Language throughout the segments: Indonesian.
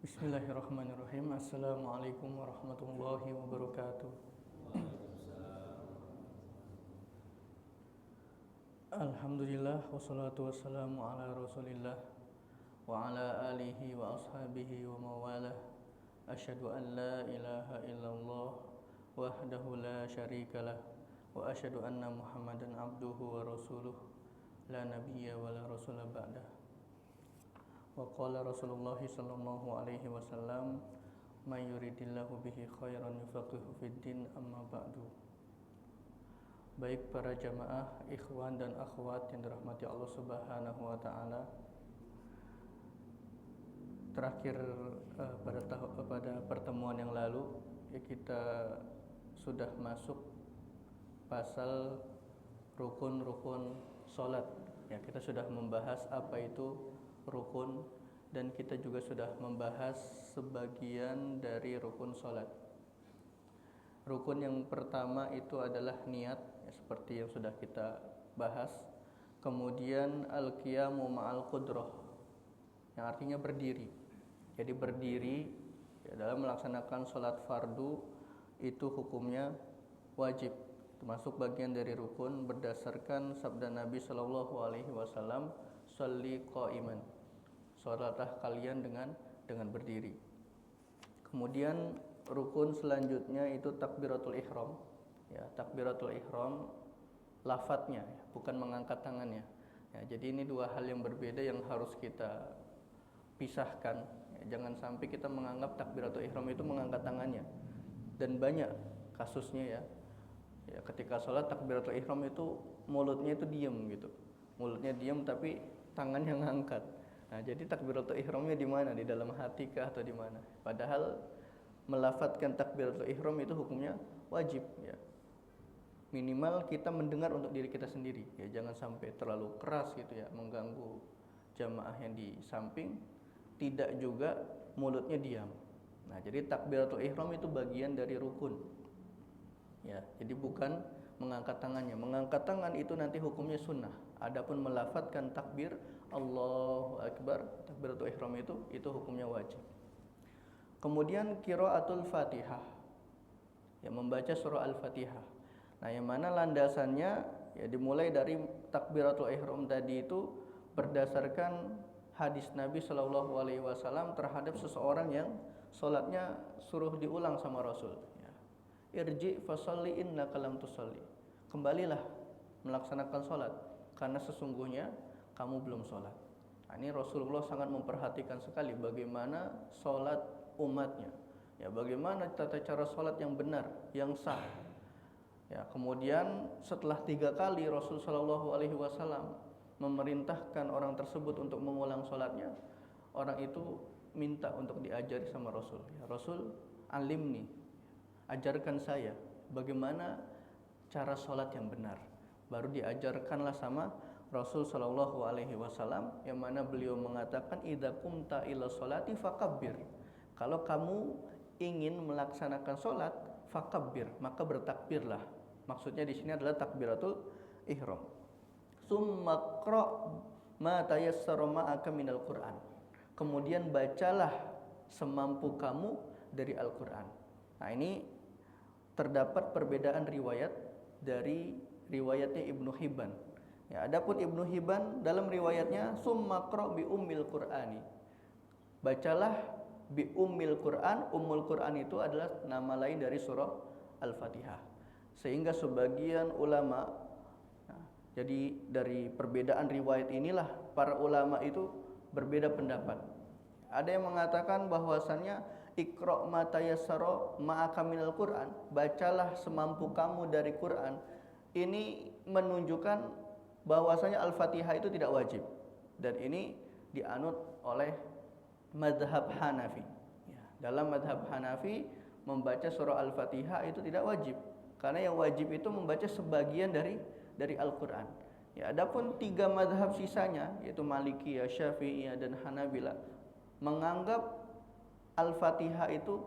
Bismillahirrahmanirrahim. Assalamualaikum warahmatullahi wabarakatuh. Alhamdulillah wassalatu wassalamu ala Rasulillah wa ala alihi wa ashabihi wa mawalah. Asyhadu an la ilaha illallah wahdahu la syarikalah wa asyhadu anna Muhammadan abduhu wa rasuluh la nabiyya wa la rasula ba'dah. Wa qala Rasulullah sallallahu alaihi wasallam, "May yuridillahu bihi khairan yufaqihu fid din, amma ba'du." Baik para jamaah, ikhwan dan akhwat yang dirahmati Allah Subhanahu wa taala. Terakhir pada pertemuan yang lalu ya, kita sudah masuk pasal rukun-rukun salat. Ya, kita sudah membahas apa itu rukun dan kita juga sudah membahas sebagian dari rukun salat. Rukun yang pertama itu adalah niat, ya, seperti yang sudah kita bahas. Kemudian al-qiyamu ma'al qudrah, yang artinya berdiri. Jadi berdiri ya, dalam melaksanakan salat fardu itu hukumnya wajib, termasuk bagian dari rukun berdasarkan sabda Nabi Shallallahu alaihi wasallam, "Sholli qa'iman." Salatlah kalian dengan berdiri. Kemudian rukun selanjutnya itu takbiratul ihram. Ya, takbiratul ihram lafadznya ya, bukan mengangkat tangannya. Ya, jadi ini dua hal yang berbeda yang harus kita pisahkan. Ya, jangan sampai kita menganggap takbiratul ihram itu mengangkat tangannya. Dan banyak kasusnya ya. Ya, ketika sholat takbiratul ihram itu mulutnya itu diam gitu. Mulutnya diam tapi tangannya ngangkat. Nah, jadi takbiratul ihramnya di mana? Di dalam hati kah atau di mana? Padahal melafadzkan takbiratul ihram itu hukumnya wajib ya. Minimal kita mendengar untuk diri kita sendiri ya, jangan sampai terlalu keras gitu ya, mengganggu jamaah yang di samping, tidak juga mulutnya diam. Nah, jadi takbiratul ihram itu bagian dari rukun. Ya, jadi bukan mengangkat tangannya. Mengangkat tangan itu nanti hukumnya sunnah. Adapun melafadzkan takbir Allahu Akbar, takbiratul ihram itu hukumnya wajib. Kemudian qiraatul Fatihah. Ya, membaca surah Al-Fatihah. Nah, yang mana landasannya ya dimulai dari takbiratul ihram tadi itu berdasarkan hadis Nabi Shallallahu alaihi wasallam terhadap seseorang yang salatnya suruh diulang sama Rasul. Ya. Irji fasalli innaka lam tusalli. Kembalilah melaksanakan salat karena sesungguhnya kamu belum sholat. Nah, ini Rasulullah sangat memperhatikan sekali bagaimana sholat umatnya. Ya, bagaimana tata cara sholat yang benar, yang sah. Ya, kemudian setelah 3 kali Rasul Shallallahu alaihi wasallam memerintahkan orang tersebut untuk mengulang sholatnya, orang itu minta untuk diajari sama Rasul. Ya, Rasul, alimni, ajarkan saya bagaimana cara sholat yang benar. Baru diajarkanlah sama Rasul Shallallahu alaihi wasallam, yang mana beliau mengatakan, idza qumta ila sholati fakabbir. Kalau kamu ingin melaksanakan sholat, fakabbir, maka bertakbirlah. Maksudnya di sini adalah takbiratul ihram. Summa qra ma tayassara ma'aka minal Qur'an. Kemudian bacalah semampu kamu dari Al-Qur'an. Nah, ini terdapat perbedaan riwayat dari riwayatnya Ibnu Hibban. Ya, adapun Ibnu Hibban dalam riwayatnya summa qra bi ummil Qur'ani. Bacalah bi ummil Qur'an. Ummul Qur'an itu adalah nama lain dari surah Al-Fatihah. Sehingga sebagian ulama, nah, jadi dari perbedaan riwayat inilah para ulama itu berbeda pendapat. Ada yang mengatakan bahwasannya iqra ma tayassara ma'aka minal Qur'an, bacalah semampu kamu dari Qur'an. Ini menunjukkan bahwasanya Al-Fatihah itu tidak wajib, dan ini dianut oleh mazhab Hanafi. Ya, dalam mazhab Hanafi membaca surah Al-Fatihah itu tidak wajib, karena yang wajib itu membaca sebagian dari Al-Quran. Ya, adapun 3 mazhab sisanya yaitu Malikiyah, Syafi'iyah dan Hanabila menganggap Al-Fatihah itu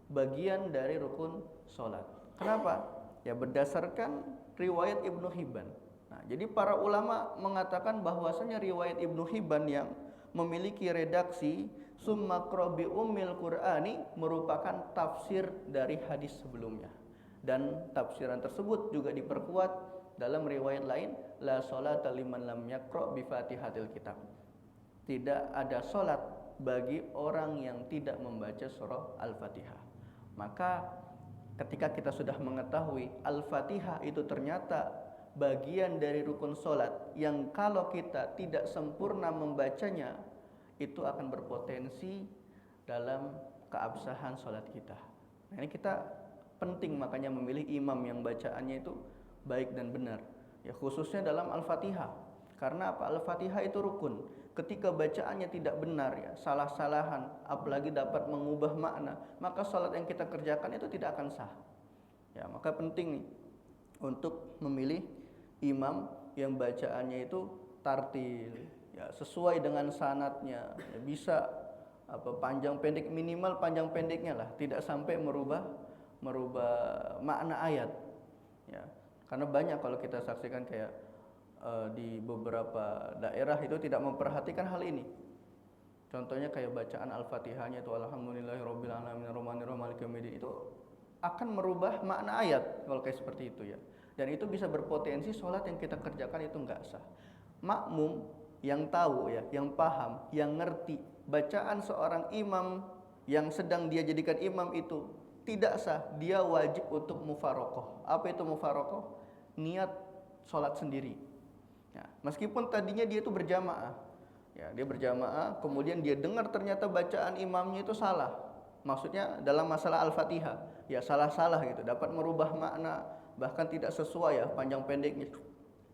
bagian dari rukun sholat. Kenapa? Ya, berdasarkan riwayat Ibnu Hibban. Nah, jadi para ulama mengatakan bahwasanya riwayat Ibnu Hibban yang memiliki redaksi Summa qra bi ummil Qur'ani merupakan tafsir dari hadis sebelumnya. Dan tafsiran tersebut juga diperkuat dalam riwayat lain, la sholata liman lam yaqra bi Fatihatil Kitab. Tidak ada salat bagi orang yang tidak membaca surah Al-Fatihah. Maka ketika kita sudah mengetahui Al-Fatihah itu ternyata bagian dari rukun salat yang kalau kita tidak sempurna membacanya itu akan berpotensi dalam keabsahan salat kita. Nah, ini kita penting makanya memilih imam yang bacaannya itu baik dan benar. Ya khususnya dalam Al-Fatihah. Karena apa? Al-Fatihah itu rukun. Ketika bacaannya tidak benar ya, salah-salahan, apalagi dapat mengubah makna, maka salat yang kita kerjakan itu tidak akan sah. Ya, maka penting nih untuk memilih imam yang bacaannya itu tartil, ya sesuai dengan sanadnya, ya, bisa panjang pendek, minimal panjang pendeknya lah, tidak sampai merubah makna ayat. Ya, karena banyak kalau kita saksikan kayak di beberapa daerah itu tidak memperhatikan hal ini. Contohnya kayak bacaan Al-Fatihahnya itu alhamdulillahirabbil alamin arrahmanirrahim maliki yaumiddin, itu akan merubah makna ayat kalau kayak seperti itu ya. Dan itu bisa berpotensi sholat yang kita kerjakan itu enggak sah. Makmum yang tahu ya, yang paham, yang ngerti bacaan seorang imam yang sedang dia jadikan imam itu tidak sah, dia wajib untuk mufarokoh. Apa itu mufarokoh? Niat sholat sendiri. Ya, meskipun tadinya dia itu berjamaah, ya dia berjamaah, kemudian dia dengar ternyata bacaan imamnya itu salah. Maksudnya dalam masalah Al-Fatihah, ya salah-salah gitu, dapat merubah makna, bahkan tidak sesuai ya panjang pendeknya.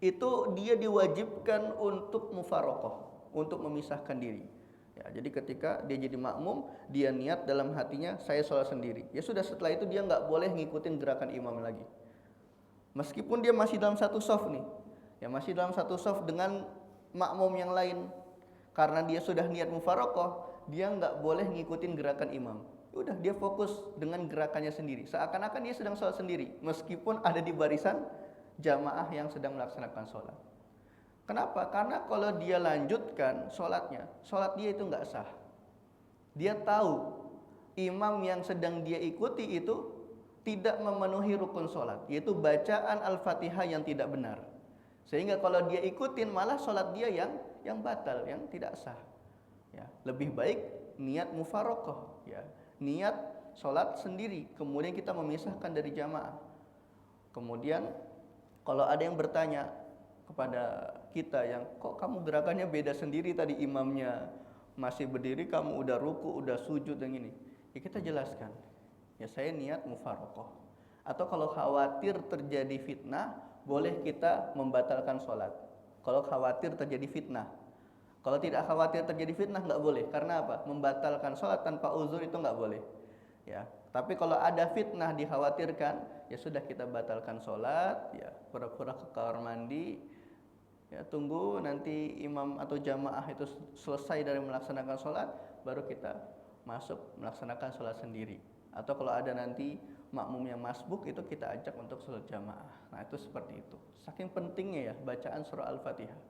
Itu dia diwajibkan untuk mufarokoh, untuk memisahkan diri. Ya, jadi ketika dia jadi makmum, dia niat dalam hatinya saya sholat sendiri. Ya sudah, setelah itu dia nggak boleh ngikutin gerakan imam lagi. Meskipun dia masih dalam satu shaf nih, ya masih dalam satu shaf dengan makmum yang lain, karena dia sudah niat mufarokoh, dia nggak boleh ngikutin gerakan imam. Udah, dia fokus dengan gerakannya sendiri, seakan-akan dia sedang sholat sendiri, meskipun ada di barisan jamaah yang sedang melaksanakan sholat. Kenapa? Karena kalau dia lanjutkan sholatnya, sholat dia itu nggak sah. Dia tahu imam yang sedang dia ikuti itu tidak memenuhi rukun sholat, yaitu bacaan Al-Fatihah yang tidak benar. Sehingga kalau dia ikutin malah sholat dia yang batal, yang tidak sah. Ya, lebih baik niat mufarokoh, ya, niat sholat sendiri, kemudian kita memisahkan dari jamaah. Kemudian kalau ada yang bertanya kepada kita yang kok kamu gerakannya beda sendiri, tadi imamnya masih berdiri, kamu udah ruku, udah sujud dan gini, ya kita jelaskan. Ya saya niat mufarokoh. Atau kalau khawatir terjadi fitnah, boleh kita membatalkan sholat. Kalau khawatir terjadi fitnah. Kalau tidak khawatir terjadi fitnah nggak boleh. Karena apa? Membatalkan sholat tanpa uzur itu nggak boleh. Ya. Tapi kalau ada fitnah dikhawatirkan, ya sudah kita batalkan sholat. Ya, pura-pura ke kamar mandi. Ya, tunggu nanti imam atau jamaah itu selesai dari melaksanakan sholat, baru kita masuk melaksanakan sholat sendiri. Atau kalau ada nanti makmum yang masbuk, itu kita ajak untuk sholat jamaah. Nah itu seperti itu. Saking pentingnya ya bacaan surah Al-Fatihah.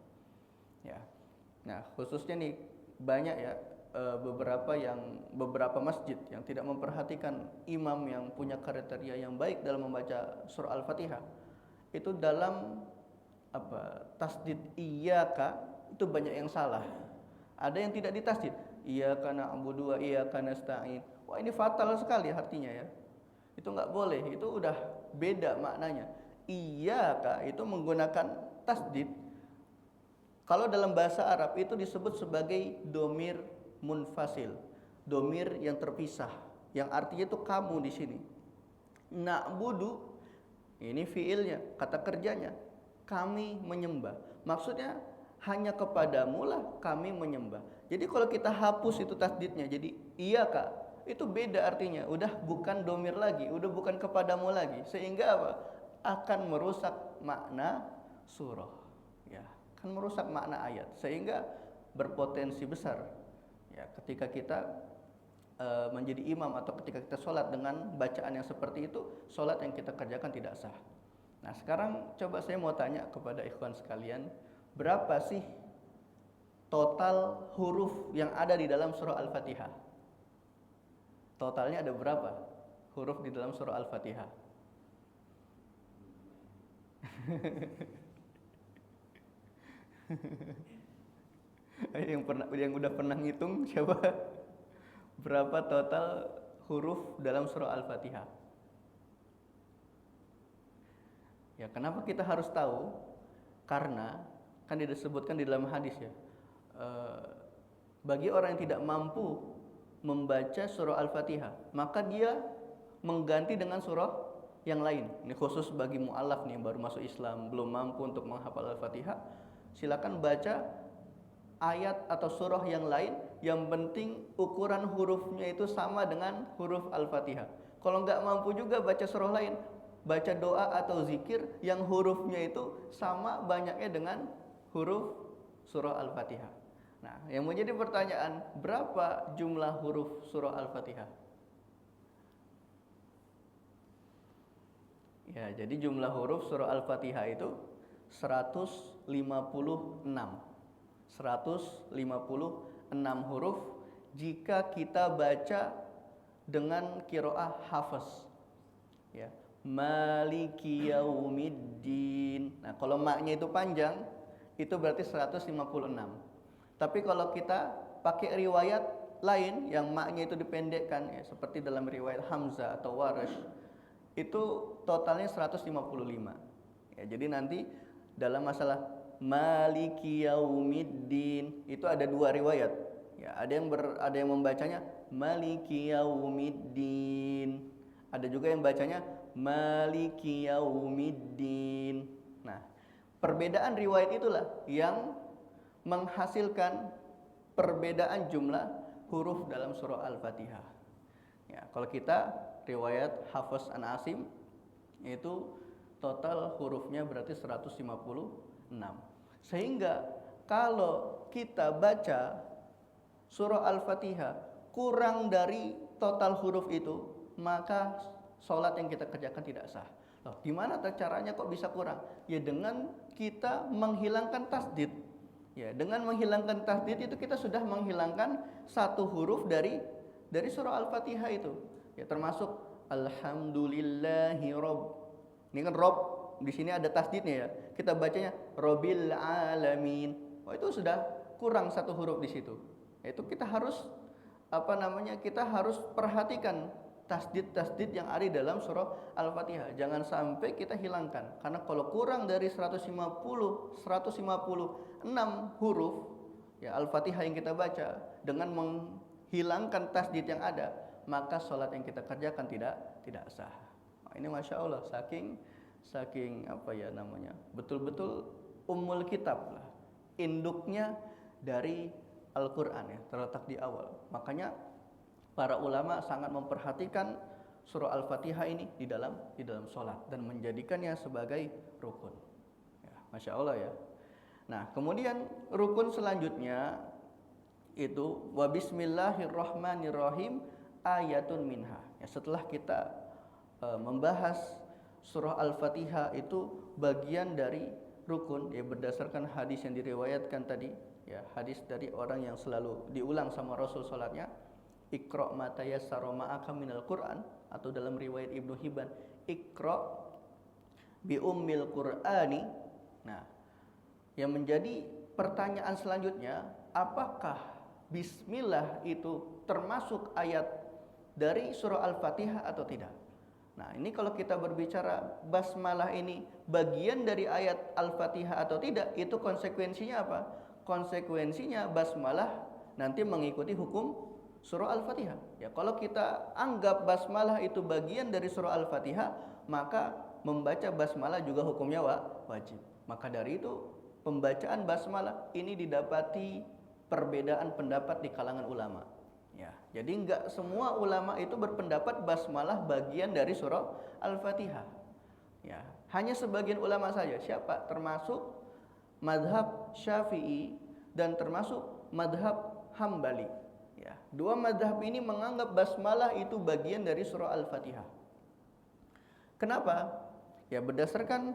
Ya. Nah khususnya nih banyak ya beberapa masjid yang tidak memperhatikan imam yang punya kriteria yang baik dalam membaca surah Al-Fatihah. Itu dalam tasdid iyyaka itu banyak yang salah. Ada yang tidak ditasdid. Iyyaka na'budu wa iyyaka nasta'in. Wah ini fatal sekali artinya ya. Itu nggak boleh, itu udah beda maknanya. Iyyaka itu menggunakan tasdid. Kalau dalam bahasa Arab itu disebut sebagai domir munfasil, domir yang terpisah, yang artinya itu kamu di sini. Na'budu ini fiilnya, kata kerjanya, kami menyembah. Maksudnya hanya kepadamu lah kami menyembah. Jadi kalau kita hapus itu tasdidnya, jadi iyyaka, itu beda artinya, udah bukan domir lagi, udah bukan kepadamu lagi, sehingga apa? Akan merusak makna surah, ya, akan merusak makna ayat, sehingga berpotensi besar, ya, ketika kita menjadi imam atau ketika kita sholat dengan bacaan yang seperti itu, sholat yang kita kerjakan tidak sah. Nah sekarang coba saya mau tanya kepada ikhwan sekalian, berapa sih total huruf yang ada di dalam surah Al-Fatihah. Totalnya ada berapa huruf di dalam surah Al-Fatihah? Yang udah pernah ngitung siapa? Berapa total huruf dalam surah Al-Fatihah? Ya, kenapa kita harus tahu? Karena kan disebutkan di dalam hadis ya, bagi orang yang tidak mampu membaca surah Al-Fatihah, maka dia mengganti dengan surah yang lain. Ini khusus bagi mu'alaf nih yang baru masuk Islam, belum mampu untuk menghafal Al-Fatihah, silakan baca ayat atau surah yang lain, yang penting ukuran hurufnya itu sama dengan huruf Al-Fatihah. Kalau nggak mampu juga baca surah lain, baca doa atau zikir yang hurufnya itu sama banyaknya dengan huruf surah Al-Fatihah. Nah, yang menjadi pertanyaan, berapa jumlah huruf surah Al-Fatihah? Ya, jadi jumlah huruf surah Al-Fatihah itu 156. 156 huruf jika kita baca dengan qiraah hafaz. Ya, Maliki yaumiddin. Nah, kalau maknya itu panjang, itu berarti 156. Tapi kalau kita pakai riwayat lain yang maknya itu dipendekkan, ya, seperti dalam riwayat Hamzah atau Warash, itu totalnya 155. Ya, jadi nanti dalam masalah Maliki yaumiddin itu ada dua riwayat. Ya, ada yang membacanya Maliki yaumiddin. Ada juga yang bacanya Maliki yaumiddin. Nah, perbedaan riwayat itulah yang menghasilkan perbedaan jumlah huruf dalam surah Al-Fatihah. Ya, kalau kita riwayat Hafs an Asim itu total hurufnya berarti 156. Sehingga kalau kita baca surah Al-Fatihah kurang dari total huruf itu, maka sholat yang kita kerjakan tidak sah. Loh, gimana caranya kok bisa kurang? Ya dengan kita menghilangkan tasdid. Ya, dengan menghilangkan tasdid itu kita sudah menghilangkan satu huruf dari surah Al-Fatihah itu. Ya, termasuk Alhamdulillahi Rob. Ini kan Rob, di sini ada tasdidnya ya. Kita bacanya Robbil Alamin. Oh, itu sudah kurang satu huruf di situ. Itu kita harus kita harus perhatikan tasdid yang ada di dalam surah Al-Fatihah. Jangan sampai kita hilangkan. Karena kalau kurang dari 156 huruf ya Al-Fatihah yang kita baca, dengan menghilangkan tasdid yang ada, maka sholat yang kita kerjakan tidak sah. Nah, ini Masya Allah, saking betul-betul ummul kitab lah, induknya dari Al-Quran ya, terletak di awal. Makanya para ulama sangat memperhatikan surah Al-Fatihah ini di dalam sholat dan menjadikannya sebagai rukun. Ya, Masya Allah ya. Nah, kemudian rukun selanjutnya itu wa bismillahirrahmanirrahim ayatun minha. Ya, setelah kita membahas surah Al-Fatihah itu bagian dari rukun ya, berdasarkan hadis yang diriwayatkan tadi ya, hadis dari orang yang selalu diulang sama Rasul salatnya, Iqra ma tayassara ma'aka minal Qur'an, atau dalam riwayat Ibnu Hibban Iqra bi ummil Qur'ani. Nah, yang menjadi pertanyaan selanjutnya, apakah bismillah itu termasuk ayat dari surah Al-Fatihah atau tidak? Nah, ini kalau kita berbicara basmalah ini bagian dari ayat Al-Fatihah atau tidak, itu konsekuensinya apa? Konsekuensinya basmalah nanti mengikuti hukum surah Al-Fatihah. Ya, kalau kita anggap basmalah itu bagian dari surah Al-Fatihah, maka membaca basmalah juga hukumnya wajib. Maka dari itu pembacaan basmalah ini didapati perbedaan pendapat di kalangan ulama. Ya, jadi enggak semua ulama itu berpendapat basmalah bagian dari surah Al-Fatihah. Ya, hanya sebagian ulama saja. Siapa? Termasuk madhab Syafi'i dan termasuk madhab Hambali. Ya, dua madhab ini menganggap basmalah itu bagian dari surah Al-Fatihah. Kenapa? Ya, berdasarkan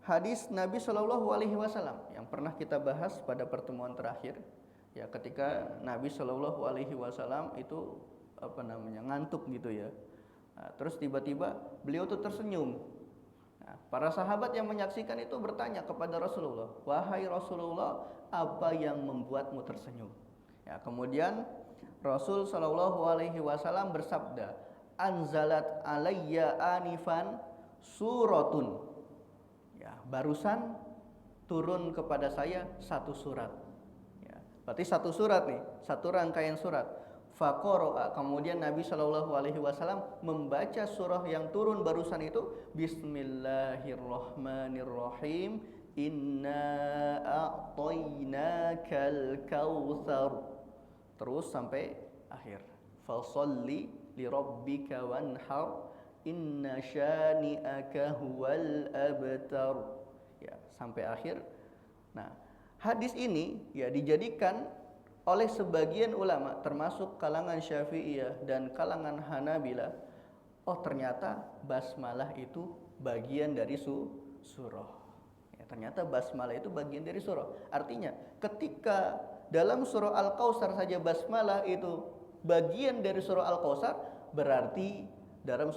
hadis Nabi Shallallahu Alaihi Wasallam yang pernah kita bahas pada pertemuan terakhir, Ya, ketika Nabi Shallallahu Alaihi Wasallam itu ngantuk gitu ya. Nah, terus tiba-tiba beliau tuh tersenyum. Nah, para sahabat yang menyaksikan itu bertanya kepada Rasulullah, wahai Rasulullah, apa yang membuatmu tersenyum? Ya, kemudian Rasul Shallallahu Alaihi Wasallam bersabda, anzalat alayya anifan suratun. Ya, barusan turun kepada saya satu surat. Ya, berarti satu surat nih, satu rangkaian surat. Faqara'a, kemudian Nabi Shallallahu Alaihi Wasallam membaca surah yang turun barusan itu, Bismillahirrahmanirrahim, Inna a'tainakal kautsar, terus sampai akhir. Fasholli li rabbika wanhar, inna syani'aka huwal abtar. Ya, sampai akhir. Nah, hadis ini ya dijadikan oleh sebagian ulama termasuk kalangan Syafi'iyah dan kalangan Hanabilah, oh ternyata basmalah itu bagian dari surah. Ya, ternyata basmalah itu bagian dari surah. Artinya ketika dalam surah Al-Kautsar saja basmalah itu bagian dari surah Al-Kautsar, berarti dalam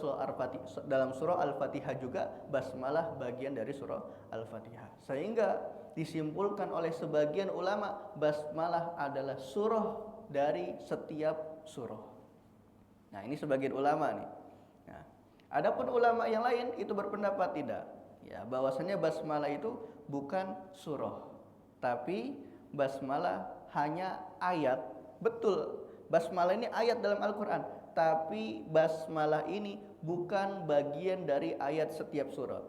surah Al-Fatihah juga basmalah bagian dari surah Al-Fatihah. Sehingga disimpulkan oleh sebagian ulama, basmalah adalah surah dari setiap surah. Nah, ini sebagian ulama nih. Nah, adapun ulama yang lain itu berpendapat tidak. Ya, bahwasanya basmalah itu bukan surah, tapi basmalah hanya ayat. Betul, basmalah ini ayat dalam Al-Quran, tapi basmalah ini bukan bagian dari ayat setiap surat.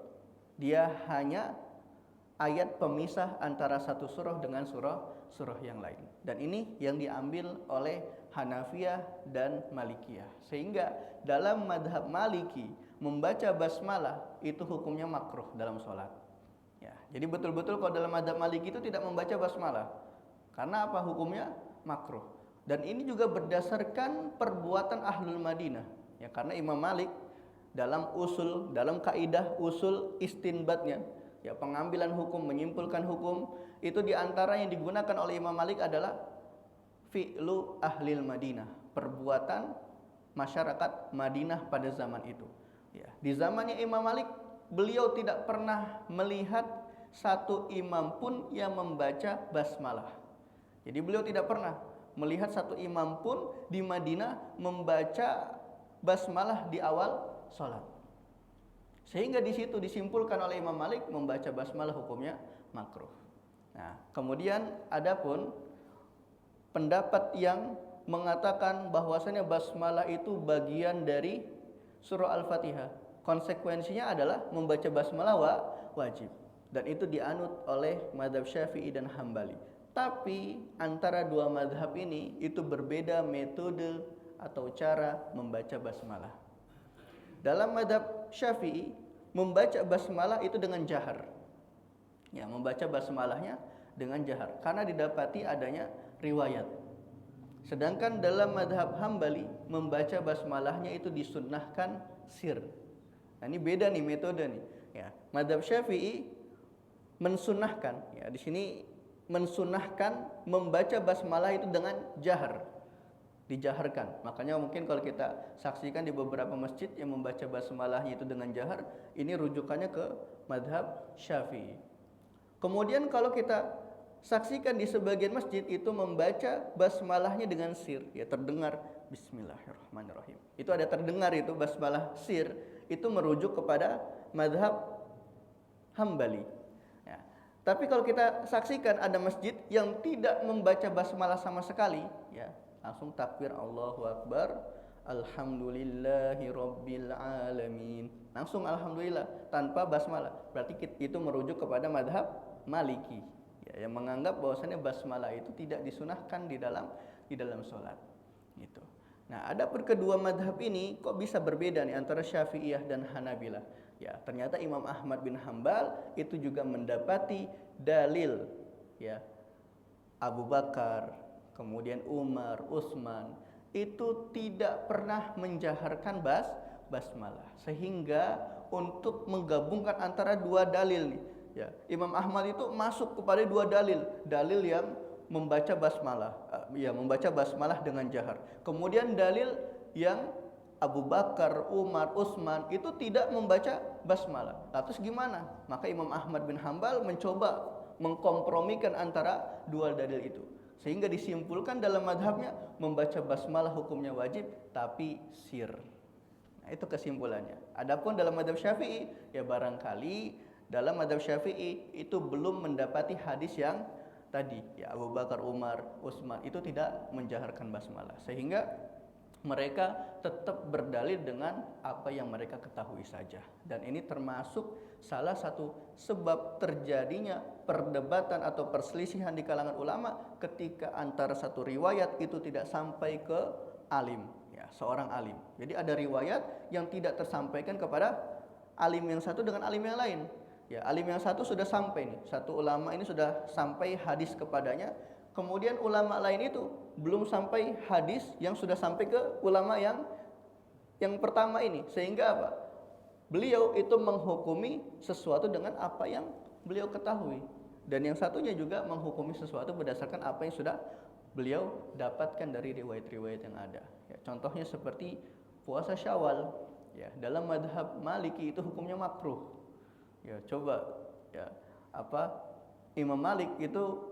Dia hanya ayat pemisah antara satu surah dengan surah yang lain. Dan ini yang diambil oleh Hanafiyah dan Malikiyah. Sehingga dalam madhab Maliki membaca basmalah itu hukumnya makruh dalam sholat. Ya, jadi betul-betul kalau dalam madhab Maliki itu tidak membaca basmalah. Karena apa? Hukumnya makruh. Dan ini juga berdasarkan perbuatan Ahlul Madinah. Ya, karena Imam Malik dalam kaidah usul istinbatnya, ya, pengambilan hukum, menyimpulkan hukum, itu diantara yang digunakan oleh Imam Malik adalah fi'lu ahlil Madinah, perbuatan masyarakat Madinah pada zaman itu. Ya, di zamannya Imam Malik, beliau tidak pernah melihat satu imam pun yang membaca basmalah. Jadi beliau tidak pernah melihat satu imam pun di Madinah membaca basmalah di awal sholat. Sehingga di situ disimpulkan oleh Imam Malik membaca basmalah hukumnya makruh. Nah, kemudian adapun pendapat yang mengatakan bahwasanya basmalah itu bagian dari surah Al-Fatihah, konsekuensinya adalah membaca basmalah wajib. Dan itu dianut oleh mazhab Syafi'i dan Hambali. Tapi antara dua mazhab ini itu berbeda metode atau cara membaca basmalah. Dalam mazhab Syafi'i, membaca basmalah itu dengan jahar. Ya, membaca basmalahnya dengan jahar karena didapati adanya riwayat. Sedangkan dalam mazhab Hambali, membaca basmalahnya itu disunnahkan sir. Nah, ini beda nih metode nih. Ya, mazhab Syafi'i mensunnahkan, ya di sini mensunnahkan membaca basmalah itu dengan jahar, dijaharkan. Makanya mungkin kalau kita saksikan di beberapa masjid yang membaca basmalahnya itu dengan jahar, ini rujukannya ke mazhab Syafi'i. Kemudian kalau kita saksikan di sebagian masjid itu membaca basmalahnya dengan sir, ya terdengar Bismillahirrahmanirrahim. Itu ada terdengar itu basmalah sir, itu merujuk kepada mazhab Hambali. Tapi kalau kita saksikan ada masjid yang tidak membaca basmalah sama sekali, ya langsung takbir Allahu Akbar, Alhamdulillahi Rabbil Alamin, langsung Alhamdulillah tanpa basmalah. Berarti itu merujuk kepada mazhab Maliki, ya, yang menganggap bahwasanya basmalah itu tidak disunahkan di dalam sholat. Gitu. Nah, adapun kedua mazhab ini kok bisa berbeda nih antara Syafi'iyah dan Hanabilah? Ya, ternyata Imam Ahmad bin Hambal itu juga mendapati dalil, ya, Abu Bakar, kemudian Umar, Utsman itu tidak pernah menjaharkan basmalah. Sehingga untuk menggabungkan antara dua dalil nih, ya, Imam Ahmad itu masuk kepada dua dalil yang membaca basmalah, membaca basmalah dengan jahar. Kemudian dalil yang Abu Bakar, Umar, Utsman itu tidak membaca basmalah. Terus gimana? Maka Imam Ahmad bin Hambal mencoba mengkompromikan antara dua dalil itu, sehingga disimpulkan dalam madhabnya membaca basmalah hukumnya wajib tapi sir. Nah, itu kesimpulannya. Adapun dalam madhab Syafi'i, ya barangkali dalam madhab Syafi'i itu belum mendapati hadis yang tadi, ya Abu Bakar, Umar, Utsman itu tidak menjaharkan basmalah, sehingga mereka tetap berdalil dengan apa yang mereka ketahui saja. Dan ini termasuk salah satu sebab terjadinya perdebatan atau perselisihan di kalangan ulama ketika antara satu riwayat itu tidak sampai ke alim, ya, seorang alim. Jadi ada riwayat yang tidak tersampaikan kepada alim yang satu dengan alim yang lain. Ya, alim yang satu sudah sampai nih, satu ulama ini sudah sampai hadis kepadanya, kemudian ulama lain itu belum sampai hadis yang sudah sampai ke ulama yang pertama ini, sehingga apa? Beliau itu menghukumi sesuatu dengan apa yang beliau ketahui, dan yang satunya juga menghukumi sesuatu berdasarkan apa yang sudah beliau dapatkan dari riwayat-riwayat yang ada. Ya, contohnya seperti puasa Syawal, ya, dalam madhab Maliki itu hukumnya makruh. Ya, coba ya, Imam Malik itu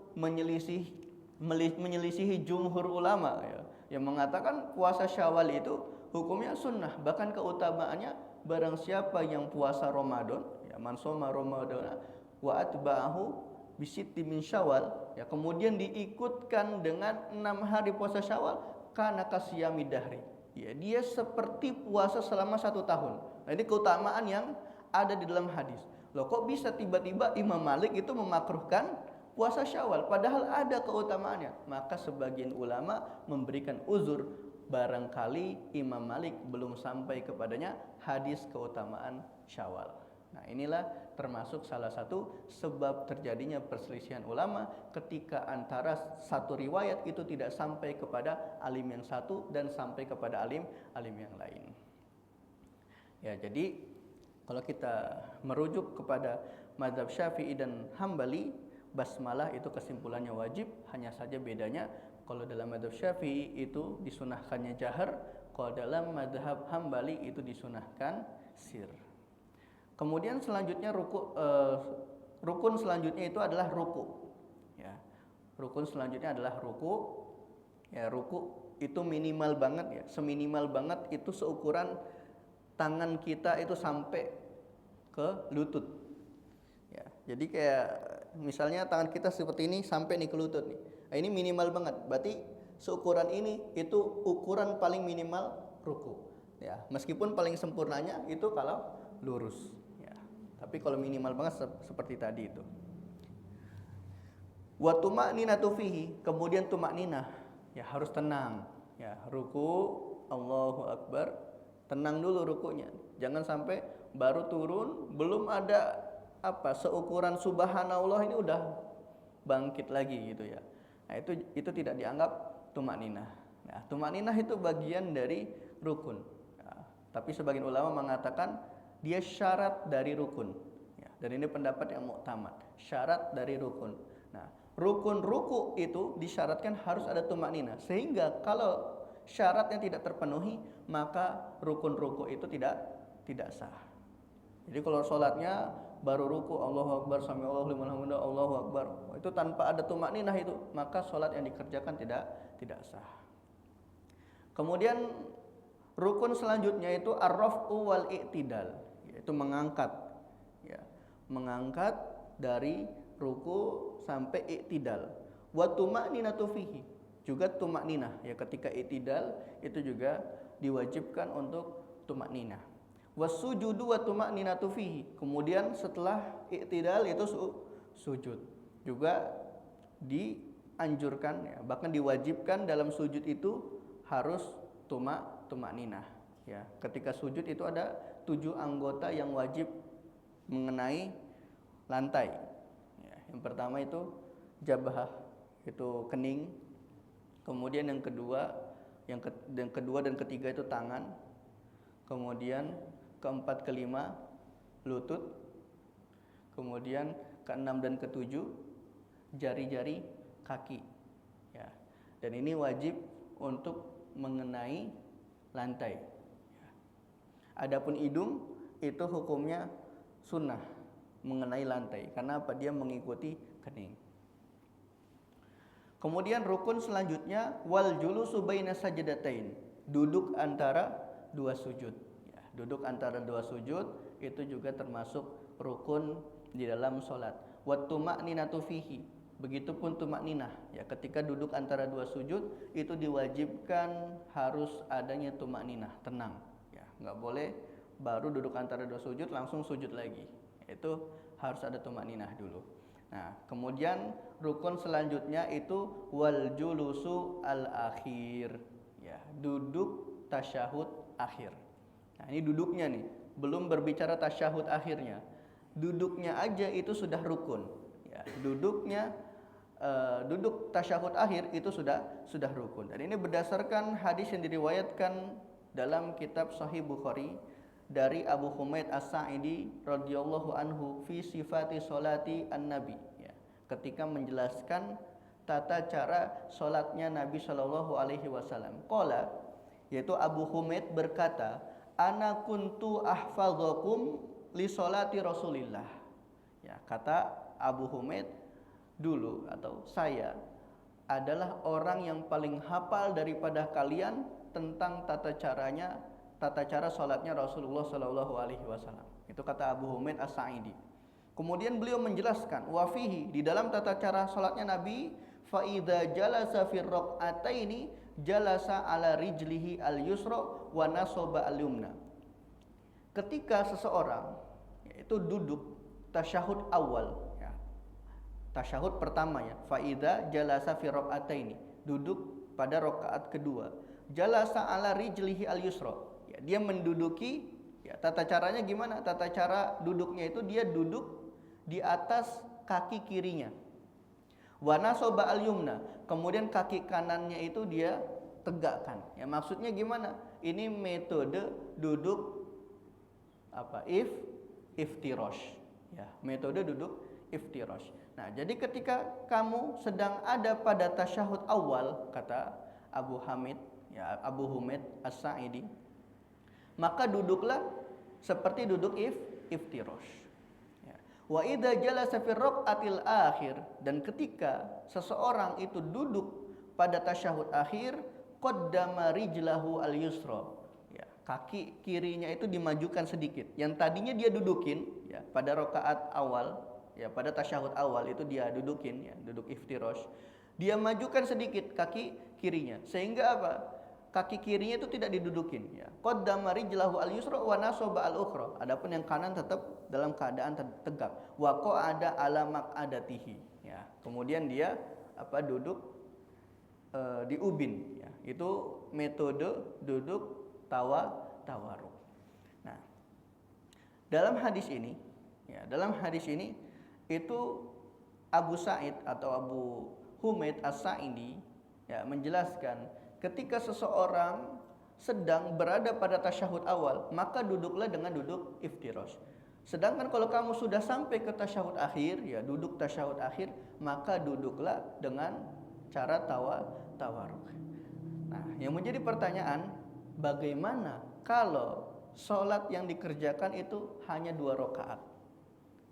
menyelisihi jumhur ulama, ya, yang mengatakan puasa Syawal itu hukumnya sunnah, bahkan keutamaannya barang siapa yang puasa Ramadan, ya, man shoma Ramadana wa atba'ahu bisitti min Syawal, ya, kemudian diikutkan dengan 6 hari puasa Syawal, kana kasiyami dahri, ya, dia seperti puasa selama 1 tahun. Nah, ini keutamaan yang ada di dalam hadis. Loh, kok bisa tiba-tiba Imam Malik itu memakruhkan puasa Syawal padahal ada keutamaannya? Maka sebagian ulama memberikan uzur, barangkali Imam Malik belum sampai kepadanya hadis keutamaan Syawal. Nah, inilah termasuk salah satu sebab terjadinya perselisihan ulama ketika antara satu riwayat itu tidak sampai kepada alim yang satu dan sampai kepada alim yang lain. Ya, jadi kalau kita merujuk kepada mazhab Syafi'i dan Hambali, basmalah itu kesimpulannya wajib, hanya saja bedanya kalau dalam mazhab Syafi'i itu disunahkannya jahar, kalau dalam mazhab Hambali itu disunahkan sir. Kemudian selanjutnya rukun selanjutnya itu adalah ruku. Ya, rukun selanjutnya adalah ruku. Ya, ruku itu minimal banget, ya, seminimal banget itu seukuran tangan kita itu sampai ke lutut. Ya, jadi kayak misalnya tangan kita seperti ini sampai nih ke lutut nih. Nah, ini minimal banget. Berarti seukuran ini itu ukuran paling minimal ruku. Ya, meskipun paling sempurnanya itu kalau lurus. Ya, tapi kalau minimal banget seperti tadi itu. Wa tuma'ninatu fihi, kemudian tumakninah, ya harus tenang. Ya, ruku Allahu Akbar, tenang dulu rukunya. Jangan sampai baru turun belum ada seukuran subhanallah ini udah bangkit lagi gitu ya. Nah, itu tidak dianggap tumakninah. Nah, tumakninah itu bagian dari rukun. Nah, tapi sebagian ulama mengatakan dia syarat dari rukun. Ya, dan ini pendapat yang muktamad, syarat dari rukun. Nah, rukun ruku itu disyaratkan harus ada tumakninah, sehingga kalau syaratnya tidak terpenuhi maka rukun ruku itu tidak sah. Jadi kalau sholatnya baru ruku Allahu Akbar sami Allahu liman hamidah Allahu Akbar, itu tanpa ada tumakninah itu, maka sholat yang dikerjakan tidak sah. Kemudian rukun selanjutnya itu ar-raf'u wal i'tidal, yaitu mengangkat, ya, mengangkat dari ruku sampai i'tidal. Wa tuma'ninatu fihi, juga tumakninah, ya, ketika i'tidal itu juga diwajibkan untuk tumakninah. Wasujudu wa tuma'ninatu fihi, kemudian setelah i'tidal itu sujud juga dianjurkan, ya, bahkan diwajibkan dalam sujud itu harus tumakninah, ya. Ketika sujud itu ada 7 anggota yang wajib mengenai lantai, ya. Yang pertama itu jabhah, itu kening. Kemudian yang kedua dan ketiga itu tangan. Kemudian keempat, kelima lutut. Kemudian keenam dan ketujuh jari-jari kaki. Ya. Dan ini wajib untuk mengenai lantai. Ya. Adapun hidung itu hukumnya sunnah mengenai lantai. Karena apa? Dia mengikuti kening. Kemudian rukun selanjutnya wal julusu baina sajdatain, duduk antara dua sujud. Ya, duduk antara dua sujud itu juga termasuk rukun di dalam sholat. Wat tuma'ninatu fihi, begitupun tumakninah. Ya, ketika duduk antara dua sujud itu diwajibkan harus adanya tumakninah, tenang. Ya, nggak boleh baru duduk antara dua sujud langsung sujud lagi. Itu harus ada tumakninah dulu. Nah, kemudian rukun selanjutnya itu wal julusu al akhir, ya, duduk tasyahud akhir. Nah, ini duduknya nih, belum berbicara tasyahud akhirnya. Duduknya aja itu sudah rukun, ya. Duduk tasyahud akhir itu sudah rukun. Dan ini berdasarkan hadis yang diriwayatkan dalam kitab Sahih Bukhari dari Abu Humaid As-Sa'idi radhiyallahu anhu fi sifati sholati an-nabi, ya, ketika menjelaskan tata cara sholatnya Nabi Shallallahu alaihi wasallam. Qala, yaitu Abu Humaid berkata, ana kuntu ahfadzakum li sholati Rasulillah. Ya, kata Abu Humaid, dulu atau saya adalah orang yang paling hafal daripada kalian tentang tata cara sholatnya Rasulullah Shallallahu alaihi wasallam. Itu kata Abu Humaid As-Sa'idi. Kemudian beliau menjelaskan, wa fihi, di dalam tata cara sholatnya Nabi, fa idza jalasa fi raq'ataini jalasa ala rijlihi al-yusra wa nasaba al-yumna. Ketika seseorang yaitu duduk tasyahud awal, ya, tasyahud pertama, ya, fa idza jalasa fi raq'ataini, duduk pada rakaat kedua, jalasa ala rijlihi al-yusra, dia menduduki, ya, tata caranya gimana? Tata cara duduknya itu dia duduk di atas kaki kirinya. Wa nasaba al-yumna, kemudian kaki kanannya itu dia tegakkan. Ya, maksudnya gimana? Ini metode duduk apa? Iftirash. Ya, metode duduk iftirash. Nah, jadi ketika kamu sedang ada pada tasyahud awal, kata Abu Humaid As-Sa'idi, maka duduklah seperti duduk iftirash. Ya. Wa idza jalasa fi raq'atil akhir, dan ketika seseorang itu duduk pada tasyahud akhir, qaddama rijlahu al-yusra. Ya, kaki kirinya itu dimajukan sedikit. Yang tadinya dia dudukin, ya, pada rakaat awal, ya, pada tasyahud awal itu dia dudukin, ya, duduk iftirash. Dia majukan sedikit kaki kirinya, sehingga apa? Kaki kirinya itu tidak didudukin, ya. Qaddama rijlahu al-yusra wa nasaba al-ukhra. Adapun yang kanan tetap dalam keadaan tegak. Wa qa'ada ala maq'adatihi, ya. Kemudian dia duduk di ubin, ya. Itu metode duduk tawarruk. Nah, dalam hadis ini itu Abu Sa'id atau Abu Humaid As-Sa'idi, ya, menjelaskan ketika seseorang sedang berada pada tasyahud awal, maka duduklah dengan duduk iftirash. Sedangkan kalau kamu sudah sampai ke tasyahud akhir, ya, duduk tasyahud akhir, maka duduklah dengan cara tawarruk. Nah, yang menjadi pertanyaan, bagaimana kalau sholat yang dikerjakan itu hanya 2 rakaat?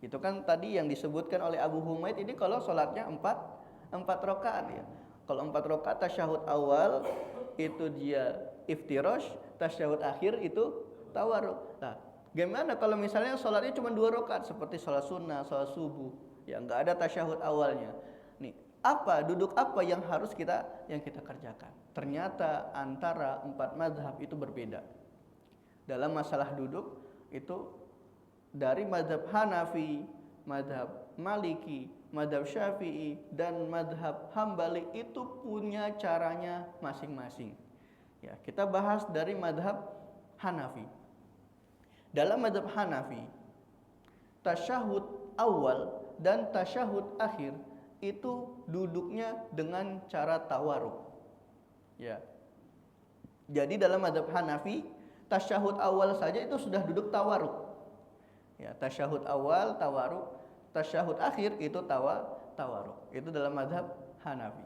Itu kan tadi yang disebutkan oleh Abu Humaid ini kalau sholatnya 4 rakaat, ya. Kalau 4 rakaat tasyahud awal itu dia iftirash, tasyahud akhir itu tawarruk. Nah, gimana kalau misalnya sholatnya cuma 2 rakaat seperti sholat sunnah, sholat subuh, ya, nggak ada tasyahud awalnya. Nih, duduk apa yang harus kita kerjakan? Ternyata antara 4 mazhab itu berbeda. Dalam masalah duduk itu dari mazhab Hanafi, mazhab Maliki, mazhab Syafi'i, dan mazhab Hambali itu punya caranya masing-masing. Ya, kita bahas dari mazhab Hanafi. Dalam mazhab Hanafi, tasyahud awal dan tasyahud akhir itu duduknya dengan cara tawarruk. Ya. Jadi dalam mazhab Hanafi, tasyahud awal saja itu sudah duduk tawarruk. Ya, tasyahud awal tawarruk, tasyahud akhir itu tawarruk. Itu dalam mazhab Hanafi.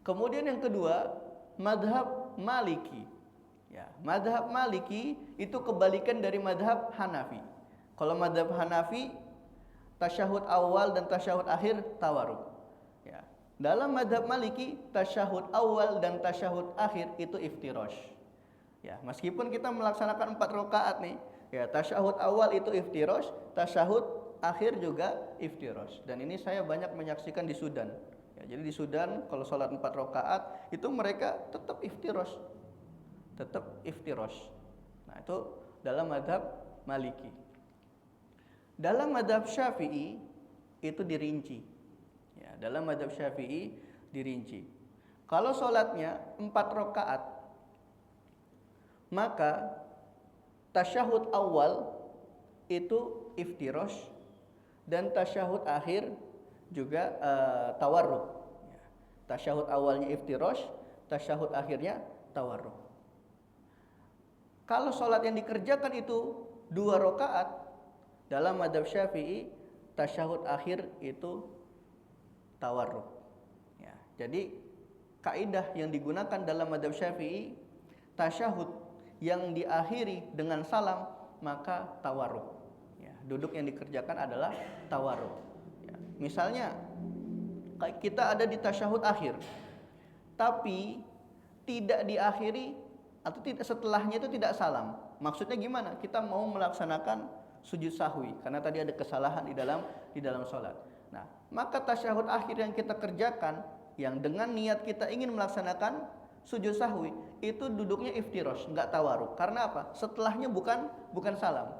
Kemudian yang kedua, madhab Maliki. Ya, madhab Maliki itu kebalikan dari madhab Hanafi. Kalau madhab Hanafi, tasyahud awal dan tasyahud akhir tawarruk. Ya. Dalam madhab Maliki, tasyahud awal dan tasyahud akhir itu iftirash. Ya, meskipun kita melaksanakan 4 rakaat nih, ya tasyahud awal itu iftirash, tasyahud akhir juga iftirash. Dan ini saya banyak menyaksikan di Sudan. Ya, jadi di Sudan kalau sholat 4 rakaat itu mereka tetap iftirash. Tetap iftirash. Nah, itu dalam madhab Maliki. Dalam madhab Syafi'i itu dirinci. Ya, dalam madhab Syafi'i dirinci. Kalau sholatnya 4 rakaat, maka tasyahud awal itu iftirash dan tasyahud akhir juga tawarruk. Ya. Tasyahud awalnya iftirash, tasyahud akhirnya tawarruk. Kalau sholat yang dikerjakan itu 2 rakaat, dalam madhab Syafi'i tasyahud akhir itu tawarruk. Ya, jadi kaidah yang digunakan dalam madhab Syafi'i, tasyahud yang diakhiri dengan salam maka tawarruk. Ya, duduk yang dikerjakan adalah tawarruk. Ya, misalnya kita ada di tasyahud akhir, tapi tidak diakhiri atau tidak, setelahnya itu tidak salam. Maksudnya gimana? Kita mau melaksanakan sujud sahwi karena tadi ada kesalahan di dalam sholat. Nah, maka tasyahud akhir yang kita kerjakan yang dengan niat kita ingin melaksanakan sujud sahwi itu duduknya iftirash, enggak tawarruk. Karena apa? Setelahnya bukan salam.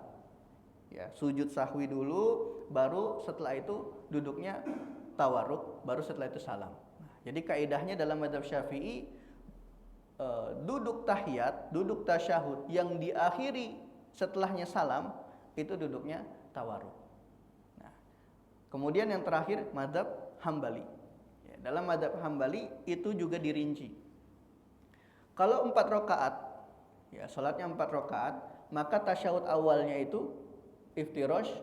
Ya, sujud sahwi dulu, baru setelah itu duduknya tawarruk, baru setelah itu salam. Nah, jadi kaidahnya dalam mazhab Syafi'i, duduk tahiyat, duduk tasyahud yang diakhiri setelahnya salam itu duduknya tawarruk. Nah, kemudian yang terakhir mazhab Hambali. Ya, dalam mazhab Hambali itu juga dirinci. Kalau 4 rakaat, ya salatnya 4 rakaat, maka tasyahud awalnya itu iftirash,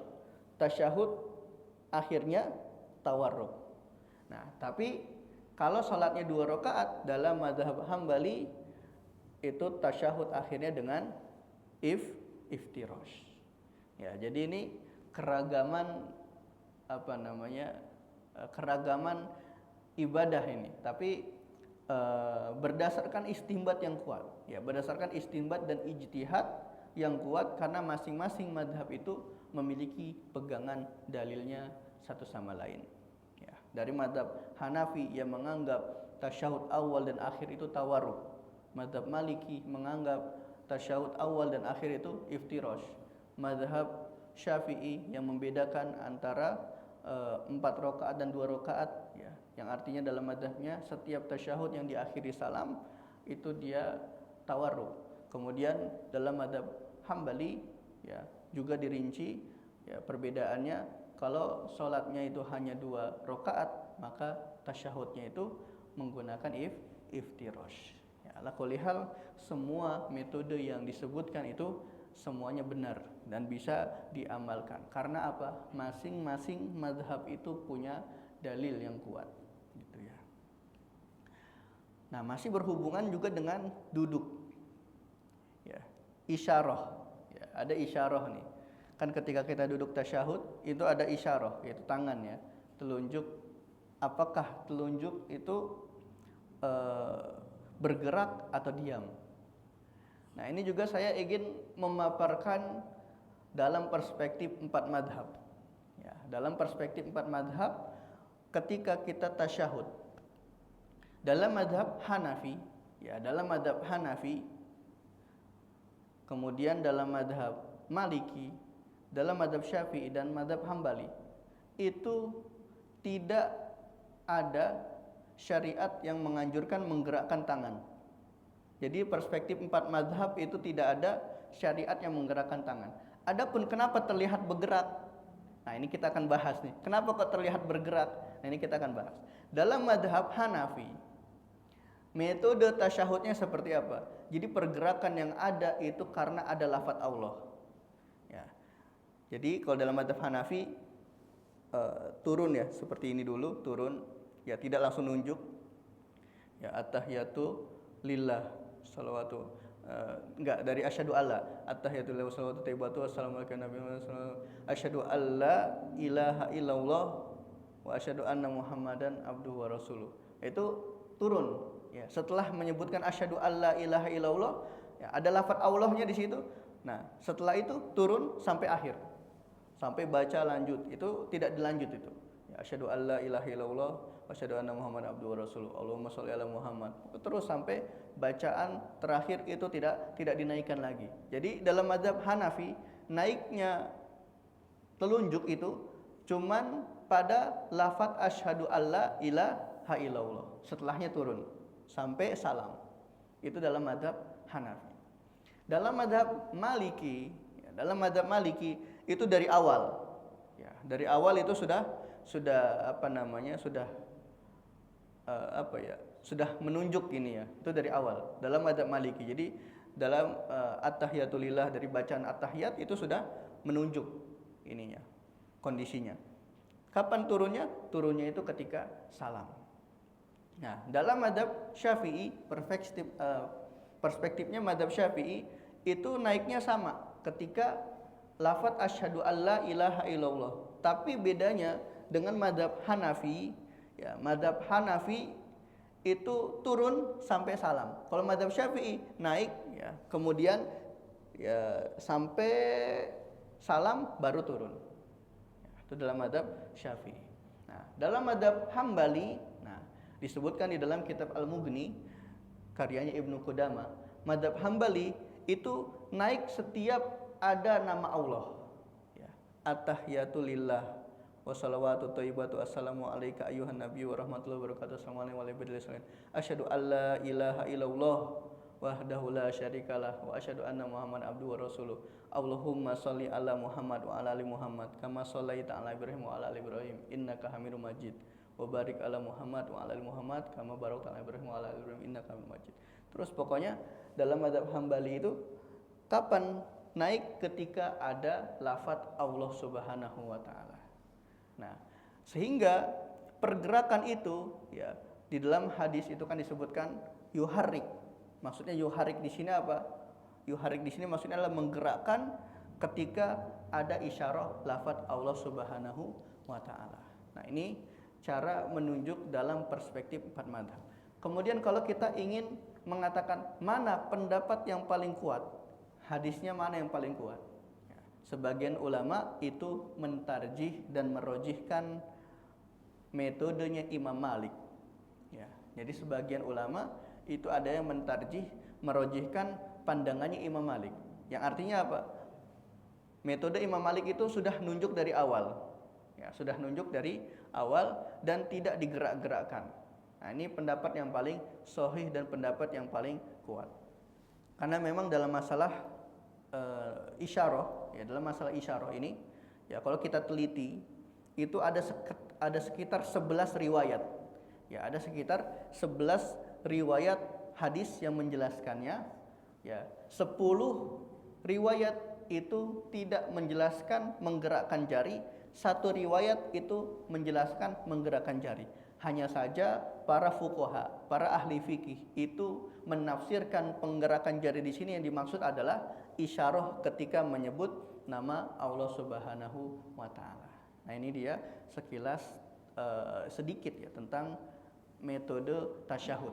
tasyahud akhirnya tawarruk. Nah, tapi kalau salatnya 2 rakaat dalam mazhab Hambali itu tasyahud akhirnya dengan iftirash. Ya, jadi ini keragaman keragaman ibadah ini, tapi berdasarkan istinbat yang kuat. Ya, berdasarkan istinbat dan ijtihad yang kuat karena masing-masing mazhab itu memiliki pegangan dalilnya satu sama lain. Ya, dari mazhab Hanafi yang menganggap tasyahud awal dan akhir itu tawarruk. Mazhab Maliki menganggap tasyahud awal dan akhir itu iftirash. Mazhab Syafi'i yang membedakan antara 4 rakaat dan 2 rakaat, ya, yang artinya dalam mazhabnya setiap tasyahud yang diakhiri salam itu dia tawarruk. Kemudian dalam mazhab Hambali, ya, juga dirinci, ya, perbedaannya kalau sholatnya itu hanya 2 rakaat maka tasyahudnya itu menggunakan iftirash. Ya, ala kulli hal semua metode yang disebutkan itu semuanya benar dan bisa diamalkan. Karena apa? Masing-masing mazhab itu punya dalil yang kuat, gitu ya. Nah, masih berhubungan juga dengan duduk. Ya, isyarah. Ya, ada isyarah nih. Kan ketika kita duduk tasyahud itu ada isyarah, yaitu tangan, ya, telunjuk. Apakah telunjuk itu bergerak atau diam? Nah, ini juga saya ingin memaparkan dalam perspektif 4 madhab. Ya, dalam perspektif 4 madhab, ketika kita tasyahud, dalam madhab Hanafi, ya, dalam madhab Hanafi, kemudian dalam madhab Maliki, dalam madhab Syafi'i dan madhab Hambali, itu tidak ada syariat yang menganjurkan menggerakkan tangan. Jadi perspektif 4 mazhab itu tidak ada syariat yang menggerakkan tangan. Adapun kenapa terlihat bergerak? Nah, ini kita akan bahas nih. Kenapa kok terlihat bergerak? Nah, ini kita akan bahas. Dalam mazhab Hanafi, metode tasyahudnya seperti apa? Jadi pergerakan yang ada itu karena ada lafaz Allah. Ya. Jadi kalau dalam mazhab Hanafi turun, ya, seperti ini dulu, turun, ya, tidak langsung nunjuk. Ya, at-tahiyatu lillah salawatu. Enggak, dari asyhadu alla. At-tahiyatu lillahi salawatu thayyibatu assalamualaikum nabi asyhadu alla ilaha illallah wa asyhadu anna muhammadan abduhu wa rasuluh. Itu turun ya, setelah menyebutkan asyhadu alla ilaha illallah ya, ada lafaz Allahnya di situ. Nah, setelah itu turun sampai akhir. Sampai baca lanjut, itu tidak dilanjut itu. Ya, asyhadu alla ilaha illallah wa asyhadu anna muhammadan abduhu wa rasuluh. Allahumma sholli ala Muhammad. Terus sampai bacaan terakhir itu tidak dinaikkan lagi. Jadi dalam mazhab Hanafi, naiknya telunjuk itu cuman pada lafaz asyhadu alla ilaha illallah. Setelahnya turun sampai salam. Itu dalam mazhab Hanafi. Dalam mazhab Maliki, itu dari awal. Ya, dari awal itu sudah sudah menunjuk ini ya. Itu dari awal dalam mazhab Maliki. Jadi dalam at-tahiyatulillah, dari bacaan at-tahiyat itu sudah menunjuk ininya, kondisinya. Kapan turunnya? Turunnya itu ketika salam. Nah, dalam mazhab Syafi'i, perspektifnya mazhab Syafi'i itu naiknya sama ketika lafaz asyhadu alla ilaha illallah. Tapi bedanya dengan mazhab Hanafi, ya, mazhab Hanafi itu turun sampai salam. Kalau mazhab Syafi'i naik ya, kemudian ya sampai salam baru turun. Ya, itu dalam mazhab Syafi'i. Nah, dalam mazhab Hambali, nah disebutkan di dalam kitab Al-Mughni karyanya Ibnu Qudamah, mazhab Hambali itu naik setiap ada nama Allah. Ya, at-tahiyatu lillah wa salawatu thayyibatu assalamu alayka ayyuhan nabiy wa rahmatullahi wa barakatuh assalamu alaykum asyhadu alla ilaha illallah wahdahu la syarikalah wa asyhadu anna muhammadan abduhu wa rasuluh. Allahumma sholli ala Muhammad wa ala ali Muhammad kama shallaita ala Ibrahim wa ala ali Ibrahim innaka Hamidum Majid wa barik ala Muhammad wa ala ali Muhammad kama barakta ala Ibrahim wa ala ali Ibrahim innaka Hamidum Majid. Terus pokoknya dalam mazhab Hambali itu kapan naik? Ketika ada lafaz Allah Subhanahu wa taala. Nah, sehingga pergerakan itu ya di dalam hadis itu kan disebutkan yuharrik. Maksudnya yuharrik di sini apa? Yuharrik di sini maksudnya adalah menggerakkan ketika ada isyarah lafaz Allah Subhanahu wa taala. Nah, ini cara menunjuk dalam perspektif empat mazhab. Kemudian kalau kita ingin mengatakan mana pendapat yang paling kuat, hadisnya mana yang paling kuat? Sebagian ulama itu mentarjih dan merojihkan metodenya Imam Malik. Ya, jadi sebagian ulama itu ada yang mentarjih, merojihkan pandangannya Imam Malik. Yang artinya apa? Metode Imam Malik itu sudah nunjuk dari awal. Ya, sudah nunjuk dari awal dan tidak digerak-gerakkan. Nah, ini pendapat yang paling sahih dan pendapat yang paling kuat. Karena memang dalam masalah isyarah, ya dalam masalah isyarah ini, ya kalau kita teliti itu ada sekitar 11 riwayat. Ya, ada sekitar 11 riwayat hadis yang menjelaskannya. Ya, 10 riwayat itu tidak menjelaskan menggerakkan jari, 1 riwayat itu menjelaskan menggerakkan jari. Hanya saja para fuqaha, para ahli fikih itu menafsirkan penggerakan jari di sini yang dimaksud adalah isyarah ketika menyebut nama Allah Subhanahu wa taala. Nah, ini dia sekilas sedikit ya tentang metode tasyahud.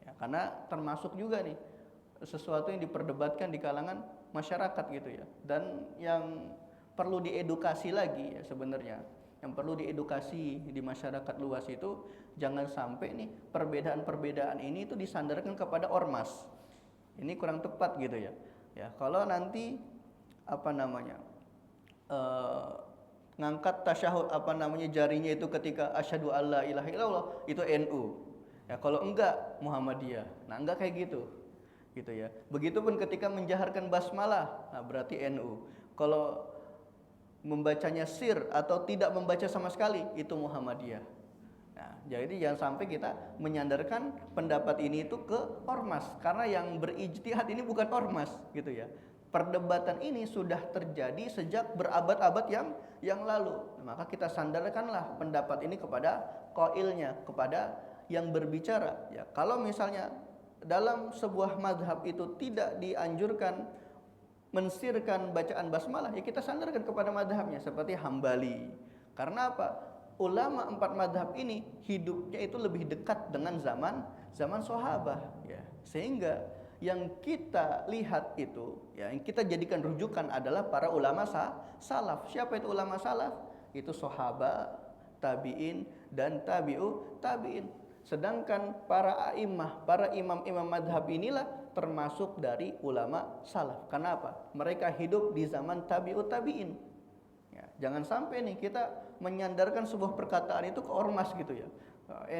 Ya, karena termasuk juga nih sesuatu yang diperdebatkan di kalangan masyarakat gitu ya. Dan yang perlu diedukasi lagi ya sebenarnya. Yang perlu diedukasi di masyarakat luas itu jangan sampai nih perbedaan-perbedaan ini itu disandarkan kepada ormas. Ini kurang tepat gitu ya. Ya, kalau nanti ngangkat tasyahud jarinya itu ketika asyhadu alla ilaha illallah itu NU. Ya, kalau enggak Muhammadiyah. Nah, enggak kayak gitu. Gitu ya. Begitupun ketika menjaharkan basmalah, nah berarti NU. Kalau membacanya sir atau tidak membaca sama sekali itu Muhammadiyah. Nah, jadi jangan sampai kita menyandarkan pendapat ini itu ke ormas, karena yang berijtihad ini bukan ormas gitu ya. Perdebatan ini sudah terjadi sejak berabad-abad yang lalu. Nah, maka kita sandarkanlah pendapat ini kepada qailnya, kepada yang berbicara ya kalau misalnya dalam sebuah mazhab itu tidak dianjurkan mensirkan bacaan basmalah, ya kita sandarkan kepada madhabnya seperti Hambali. Karena apa? Ulama 4 madhab ini hidupnya itu lebih dekat dengan zaman sahabat, ya. Sehingga yang kita lihat itu, ya, yang kita jadikan rujukan adalah para ulama salaf. Siapa itu ulama salaf? Itu sahabat, tabi'in, dan tabi'in. Sedangkan para a'immah, para imam-imam madhab inilah termasuk dari ulama salaf. Kenapa? Mereka hidup di zaman tabi'in. Ya, jangan sampai nih kita menyandarkan sebuah perkataan itu ke ormas gitu ya.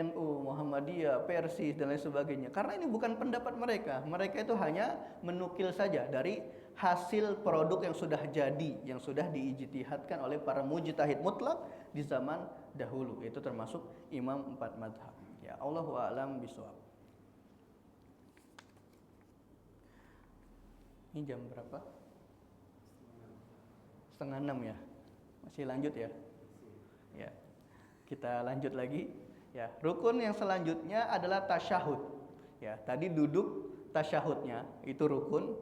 NU, Muhammadiyah, Persis dan lain sebagainya. Karena ini bukan pendapat mereka. Mereka itu hanya menukil saja dari hasil produk yang sudah jadi, yang sudah diijtihadkan oleh para mujtahid mutlak di zaman dahulu. Itu termasuk imam 4 madhab. Ya, Allahu a'lam bishawab. Ini jam berapa? 5:30 ya. Masih lanjut ya? Ya. Kita lanjut lagi. Ya, rukun yang selanjutnya adalah tasyahud. Ya, tadi duduk tasyahudnya itu rukun.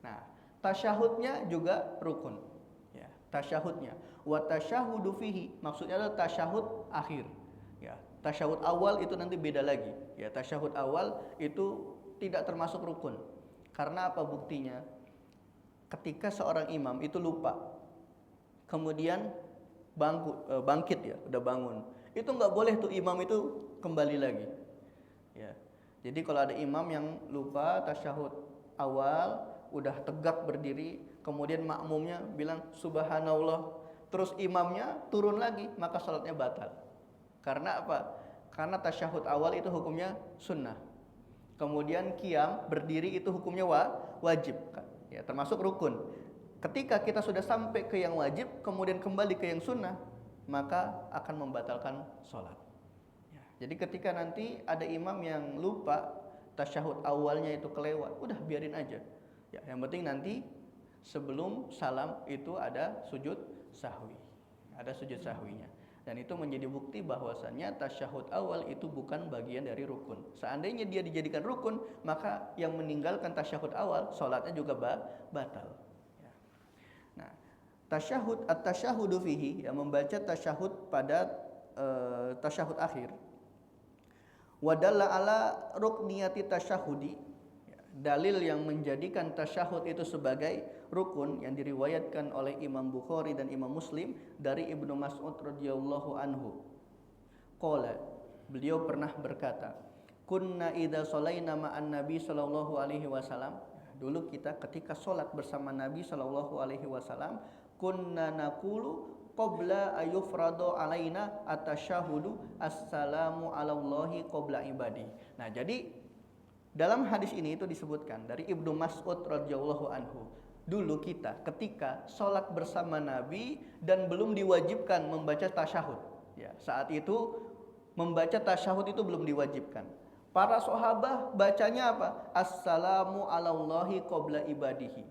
Nah, tasyahudnya juga rukun. Ya, tasyahudnya. Wa tasyahudu fihi maksudnya adalah tasyahud akhir. Ya, tasyahud awal itu nanti beda lagi. Ya, tasyahud awal itu tidak termasuk rukun. Karena apa buktinya? Ketika seorang imam itu lupa, kemudian bangkit ya, udah bangun, itu nggak boleh tuh imam itu kembali lagi. Ya, jadi kalau ada imam yang lupa tasyahud awal, udah tegak berdiri, kemudian makmumnya bilang subhanallah, terus imamnya turun lagi, maka salatnya batal. Karena apa? Karena tasyahud awal itu hukumnya sunnah. Kemudian qiyam berdiri itu hukumnya wajib, ya, termasuk rukun. Ketika kita sudah sampai ke yang wajib, kemudian kembali ke yang sunnah, maka akan membatalkan sholat. Ya, jadi ketika nanti ada imam yang lupa tasyahud awalnya itu kelewat, udah biarin aja. Ya, yang penting nanti sebelum salam itu ada sujud sahwi, ada sujud sahwinya. Dan itu menjadi bukti bahwasannya tasyahud awal itu bukan bagian dari rukun. Seandainya dia dijadikan rukun, maka yang meninggalkan tasyahud awal, sholatnya juga batal. Ya. Nah, tasyahud at-tasyahudu fihi, yang membaca tasyahud pada tasyahud akhir. Wadalla ala rukniyati tasyahudi, dalil yang menjadikan tasyahud itu sebagai rukun yang diriwayatkan oleh Imam Bukhari dan Imam Muslim dari Ibnu Mas'ud radhiyallahu anhu. Qala, beliau pernah berkata, kunna idza shalaina ma'an nabi sallallahu alaihi wasallam, dulu kita ketika salat bersama Nabi sallallahu alaihi wasallam, kunna naqulu qabla ayufradu alaina at-tasyahudu assalamu alallahi qabla ibadi. Nah, jadi dalam hadis ini itu disebutkan dari Ibnu Mas'ud radhiyallahu anhu, dulu kita ketika sholat bersama Nabi dan belum diwajibkan membaca tasyahud, ya, saat itu membaca tasyahud itu belum diwajibkan. Para sahabat bacanya apa? Assalamu alallahi qabla ibadihi.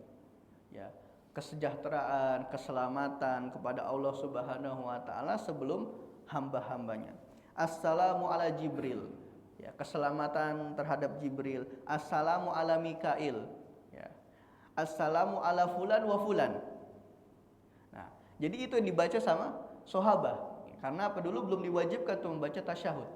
Ya, kesejahteraan, keselamatan kepada Allah Subhanahu wa taala sebelum hamba-hambanya. Assalamu ala Jibril. Ya, keselamatan terhadap Jibril. Assalamu ala Mikail. Ya. Assalamu ala fulan wa fulan. Nah, jadi itu yang dibaca sama sahabat. Karena apa? Dulu belum diwajibkan untuk membaca tasyahud.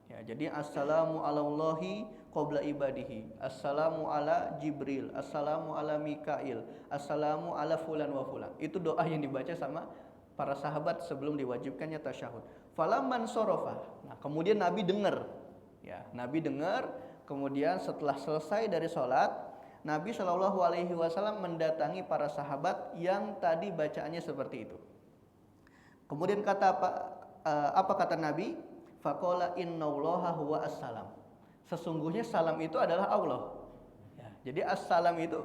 Ya, jadi assalamu alallahi qabla ibadihi. Assalamu ala Jibril. Assalamu ala Mikail. Assalamu ala fulan wa fulan. Itu doa yang dibaca sama para sahabat sebelum diwajibkannya tasyahud. Falamman sorofa. Nah, kemudian Nabi dengar. Ya, Nabi dengar. Kemudian setelah selesai dari sholat, Nabi Shallallahu Alaihi Wasallam mendatangi para sahabat yang tadi bacaannya seperti itu. Kemudian kata apa kata Nabi? Faqala innallaha huwa assalam. Sesungguhnya salam itu adalah Allah. Ya, jadi assalam itu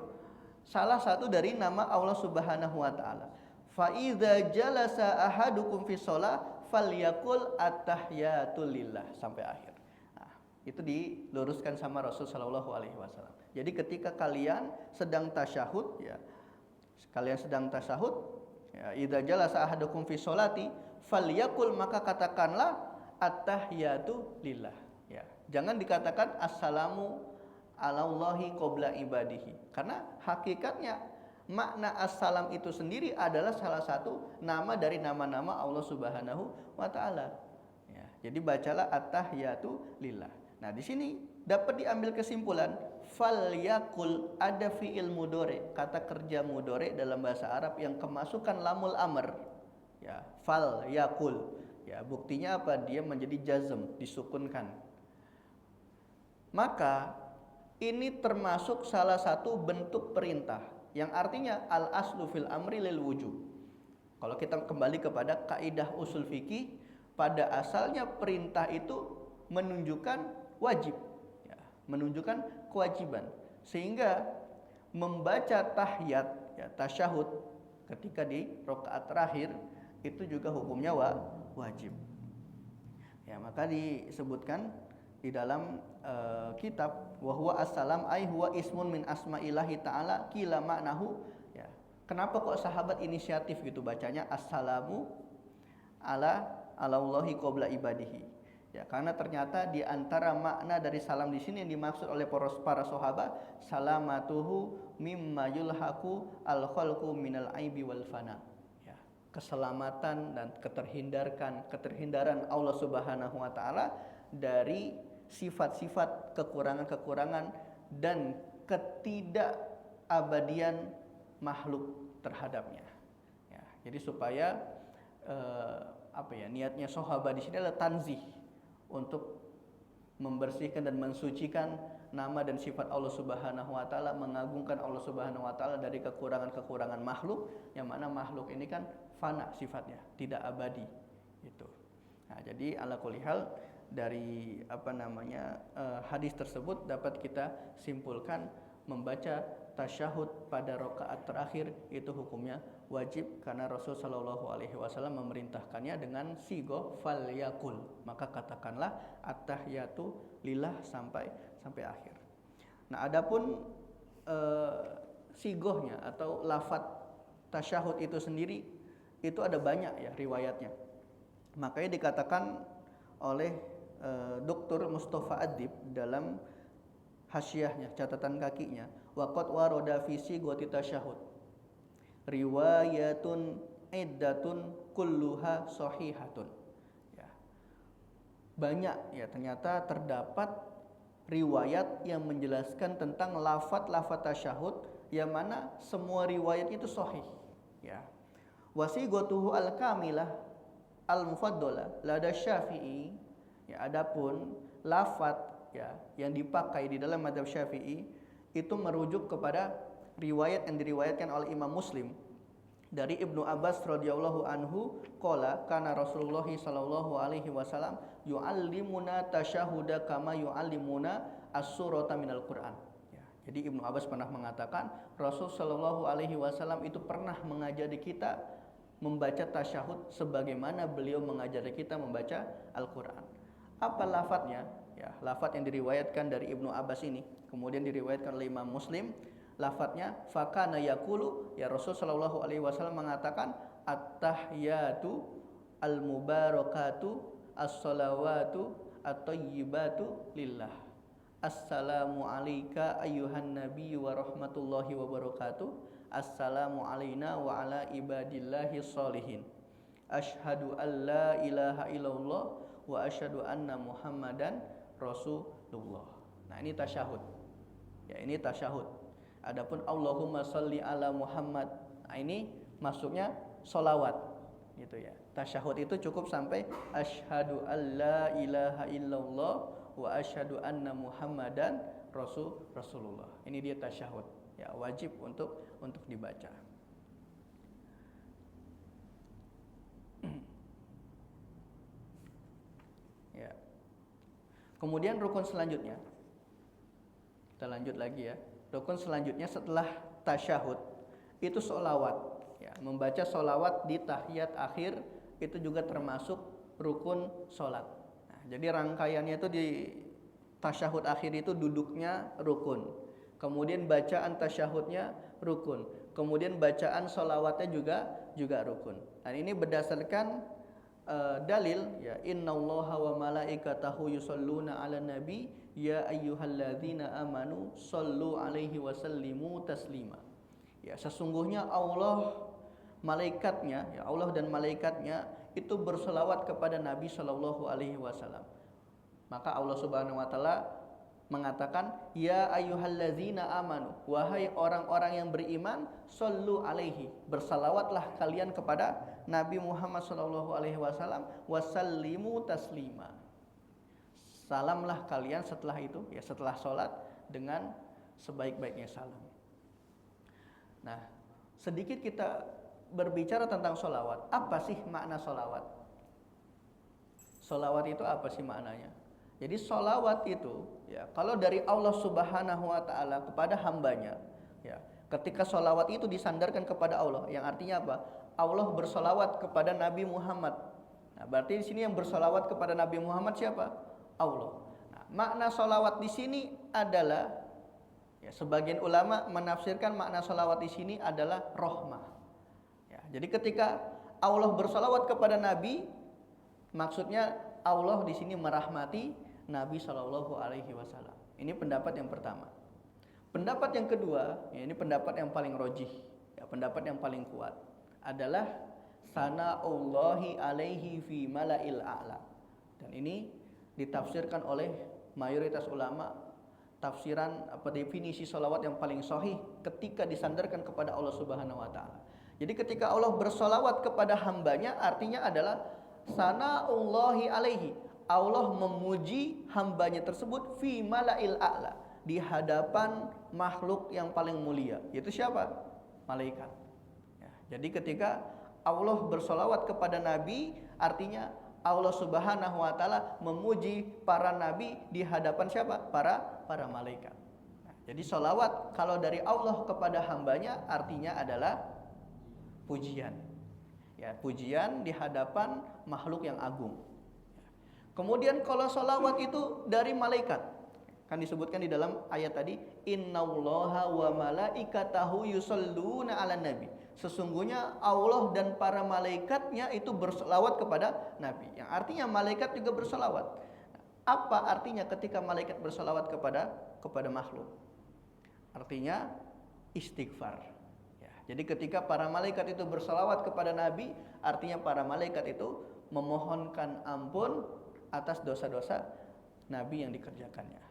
salah satu dari nama Allah Subhanahu Wa Taala. Fa idza jalasa ahadukum fi shalah falyaqul at-tahiyatul lillah sampai akhir. Itu diluruskan sama Rasul Shallallahu Alaihi Wasallam. Jadi ketika kalian sedang tasyahud, ya, kalian sedang tasyahud, ya, idza jalasa ahadukum fi sholati falyaqul, maka katakanlah at-tahiyatu lillah. Ya, jangan dikatakan assalamu alallahi qabla ibadihi. Karena hakikatnya makna assalam itu sendiri adalah salah satu nama dari nama-nama Allah Subhanahu wa taala. Ya, jadi bacalah at-tahiyatu lillah. Nah, di sini dapat diambil kesimpulan fal yakul, ada fiil mudore, kata kerja mudore dalam bahasa Arab yang kemasukan lamul amr. Ya, fal yakul. Ya, buktinya apa? Dia menjadi jazm, disukunkan. Maka ini termasuk salah satu bentuk perintah yang artinya al aslu fil amri lil wujub. Kalau kita kembali kepada kaidah usul fikih, pada asalnya perintah itu menunjukkan wajib, ya, menunjukkan kewajiban. Sehingga membaca tahiyat, ya, tasyahud ketika di rakaat terakhir itu juga hukumnya wajib. Ya, maka disebutkan di dalam kitab wa huwa assalam ai huwa ismun min asma'illahi ta'ala kila ma'nahu. Ya. Kenapa kok sahabat inisiatif gitu bacanya assalamu alallahi qabla ibadihi? Ya, karena ternyata di antara makna dari salam di sini yang dimaksud oleh para sahabat salamatuhu mimma yulhaqu al khalqu minal aibi wal fana. Ya, keselamatan dan keterhindaran Allah Subhanahu wa taala dari sifat-sifat kekurangan-kekurangan dan ketidakabadian makhluk terhadapnya. Ya, jadi supaya niatnya sahabat di sini adalah tanzih, untuk membersihkan dan mensucikan nama dan sifat Allah Subhanahu wa taala, mengagungkan Allah Subhanahu wa taala dari kekurangan-kekurangan makhluk, yang mana makhluk ini kan fana sifatnya, tidak abadi gitu. Nah, jadi ala kulli hal dari hadis tersebut dapat kita simpulkan membaca tasyahud pada rakaat terakhir itu hukumnya wajib, karena Rasul Shallallahu Alaihi Wasallam memerintahkannya dengan sigo fal yakul, maka katakanlah at-tahiyatu lillah sampai akhir. Nah, adapun sigohnya atau lafadz tasyahud itu sendiri itu ada banyak ya riwayatnya. Makanya dikatakan oleh Dr. Mustafa Adib dalam hasyiahnya, catatan kakinya, waqad waroda fi sigoti tasyahud riwayatun iddatun kulluha sahihatun. Ya. Banyak ya, ternyata terdapat riwayat yang menjelaskan tentang lafadz tasyahud yang mana semua riwayat itu sahih. Ya. Wasigotuhu al-kamilah al-mufaddalah lada Syafi'i. Ya, adapun lafadz ya yang dipakai di dalam mazhab Syafi'i itu merujuk kepada riwayat yang diriwayatkan oleh Imam Muslim dari Ibnu Abbas radhiyallahu anhu qala kana Rasulullah sallallahu alaihi wasallam yu'allimuna tasyahuda kama yu'allimuna as-surata minal Qur'an. Ya, jadi Ibnu Abbas pernah mengatakan Rasul sallallahu alaihi wasallam itu pernah mengajari kita membaca tasyahud sebagaimana beliau mengajari kita membaca Al-Qur'an. Apa lafadznya? Ya, lafadz yang diriwayatkan dari Ibnu Abbas ini kemudian diriwayatkan oleh Imam Muslim. Lafadznya fakana yaqulu, ya Rasul sallallahu alaihi wasallam mengatakan at-tahiyatu al-mubarakatu as-salawatu at-thayyibatu lillah. Assalamu alayka ayyuhan nabiyyu wa rahmatullahi wa barakatuh. Assalamu alayna wa ala ibadillahi sholihin. Asyhadu an la ilaha illallah wa asyhadu anna Muhammadan Rasulullah. Nah, ini tasyahud. Ya, ini tasyahud. Adapun Allahumma sholli ala Muhammad, nah ini masuknya sholawat gitu ya. Tasyahud itu cukup sampai asyhadu alla ilaha illallah wa asyhadu anna Muhammadan Rasulullah. Ini dia tasyahud. Ya, wajib untuk dibaca. Ya. Kemudian rukun selanjutnya. Kita lanjut lagi ya. Rukun selanjutnya setelah tasyahud itu sholawat. Ya, membaca sholawat di tahiyat akhir itu juga termasuk rukun sholat. Nah, jadi rangkaiannya itu di tasyahud akhir itu duduknya rukun. Kemudian bacaan tasyahudnya rukun. Kemudian bacaan sholawatnya juga rukun. Dan ini berdasarkan dalil ya, innallaha wa malaikatahu yusholluna 'alan nabi ya ayyuhalladzina amanu shollu 'alaihi wa sallimu taslima. Ya, sesungguhnya Allah malaikatnya, ya Allah dan malaikatnya itu berselawat kepada Nabi Shallallahu alaihi wasallam. Maka Allah Subhanahu wa taala mengatakan ya ayyuhalladzina amanu, wahai orang-orang yang beriman, shollu alaihi, bersalawatlah kalian kepada Nabi Muhammad sallallahu alaihi wasallam, wasallimu taslima. Salamlah kalian setelah itu, ya setelah sholat, dengan sebaik-baiknya salam. Nah, sedikit kita berbicara tentang sholawat. Apa sih makna sholawat? Sholawat itu apa sih maknanya? Jadi sholawat itu, ya kalau dari Allah Subhanahu wa taala kepada hambanya, ya ketika sholawat itu disandarkan kepada Allah, yang artinya apa? Allah bersolawat kepada Nabi Muhammad. Nah, berarti di sini yang bersolawat kepada Nabi Muhammad siapa? Allah. Nah, makna sholawat di sini adalah, ya sebagian ulama menafsirkan makna sholawat di sini adalah rahmah. Ya, jadi ketika Allah bersolawat kepada Nabi, maksudnya Allah di sini merahmati Nabi Shallallahu Alaihi Wasallam. Ini pendapat yang pertama. Pendapat yang kedua, ya ini pendapat yang paling rojih, ya pendapat yang paling kuat adalah sana'ullahi alaihi fi mala'il a'la. Dan ini ditafsirkan oleh mayoritas ulama. Tafsiran definisi sholawat yang paling sahih ketika disandarkan kepada Allah Subhanahu Wa Taala. Jadi ketika Allah bersolawat kepada hambanya, artinya adalah sana'ullahi alaihi, Allah memuji hambanya tersebut fi mala'il a'la, di hadapan makhluk yang paling mulia, yaitu siapa? Malaikat. Ya, jadi ketika Allah bersolawat kepada Nabi, artinya Allah Subhanahu wa taala memuji para nabi di hadapan siapa? Para malaikat. Nah, jadi solawat kalau dari Allah kepada hambanya artinya adalah pujian. Ya, pujian di hadapan makhluk yang agung. Kemudian kalau sholawat itu dari malaikat, kan disebutkan di dalam ayat tadi, innallaha wa malaikatahu yusholluna 'alan nabi. Sesungguhnya Allah dan para malaikatnya itu berselawat kepada Nabi. Yang artinya malaikat juga berselawat. Apa artinya ketika malaikat berselawat kepada makhluk? Artinya istighfar. Ya, jadi ketika para malaikat itu berselawat kepada Nabi, artinya para malaikat itu memohonkan ampun atas dosa-dosa Nabi yang dikerjakannya.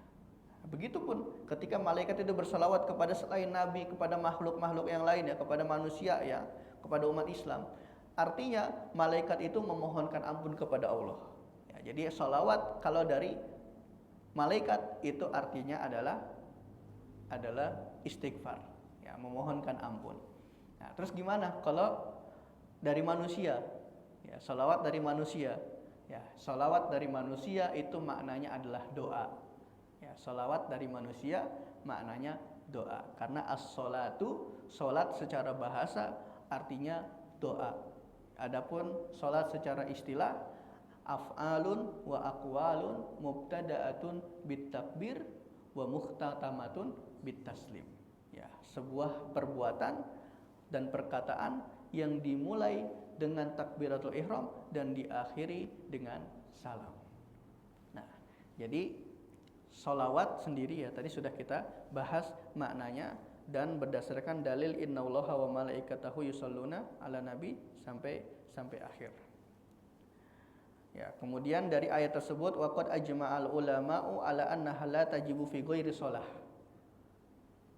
Begitupun ketika malaikat itu bersalawat kepada selain Nabi, kepada makhluk-makhluk yang lain, ya kepada manusia, ya kepada umat Islam, artinya malaikat itu memohonkan ampun kepada Allah. Ya, jadi salawat kalau dari malaikat itu artinya adalah istighfar, ya memohonkan ampun. Nah, terus gimana kalau dari manusia? Ya, salawat dari manusia. Ya, salawat dari manusia itu maknanya adalah doa. Ya, salawat dari manusia maknanya doa. Karena as-sholatu, sholat secara bahasa artinya doa. Adapun sholat secara istilah, af'alun wa aqwalun mubtada'atun bitakbir wa muhtatamatun bitaslim. Ya, sebuah perbuatan dan perkataan yang dimulai dengan takbiratul ihram dan diakhiri dengan salam. Nah, jadi sholawat sendiri ya tadi sudah kita bahas maknanya dan berdasarkan dalil innallaha wa malaikatahu yusholluna 'alan nabi sampai akhir. Ya, kemudian dari ayat tersebut waqad ajma'al ulama'u 'ala annaha la tajibu fi ghairi shalah.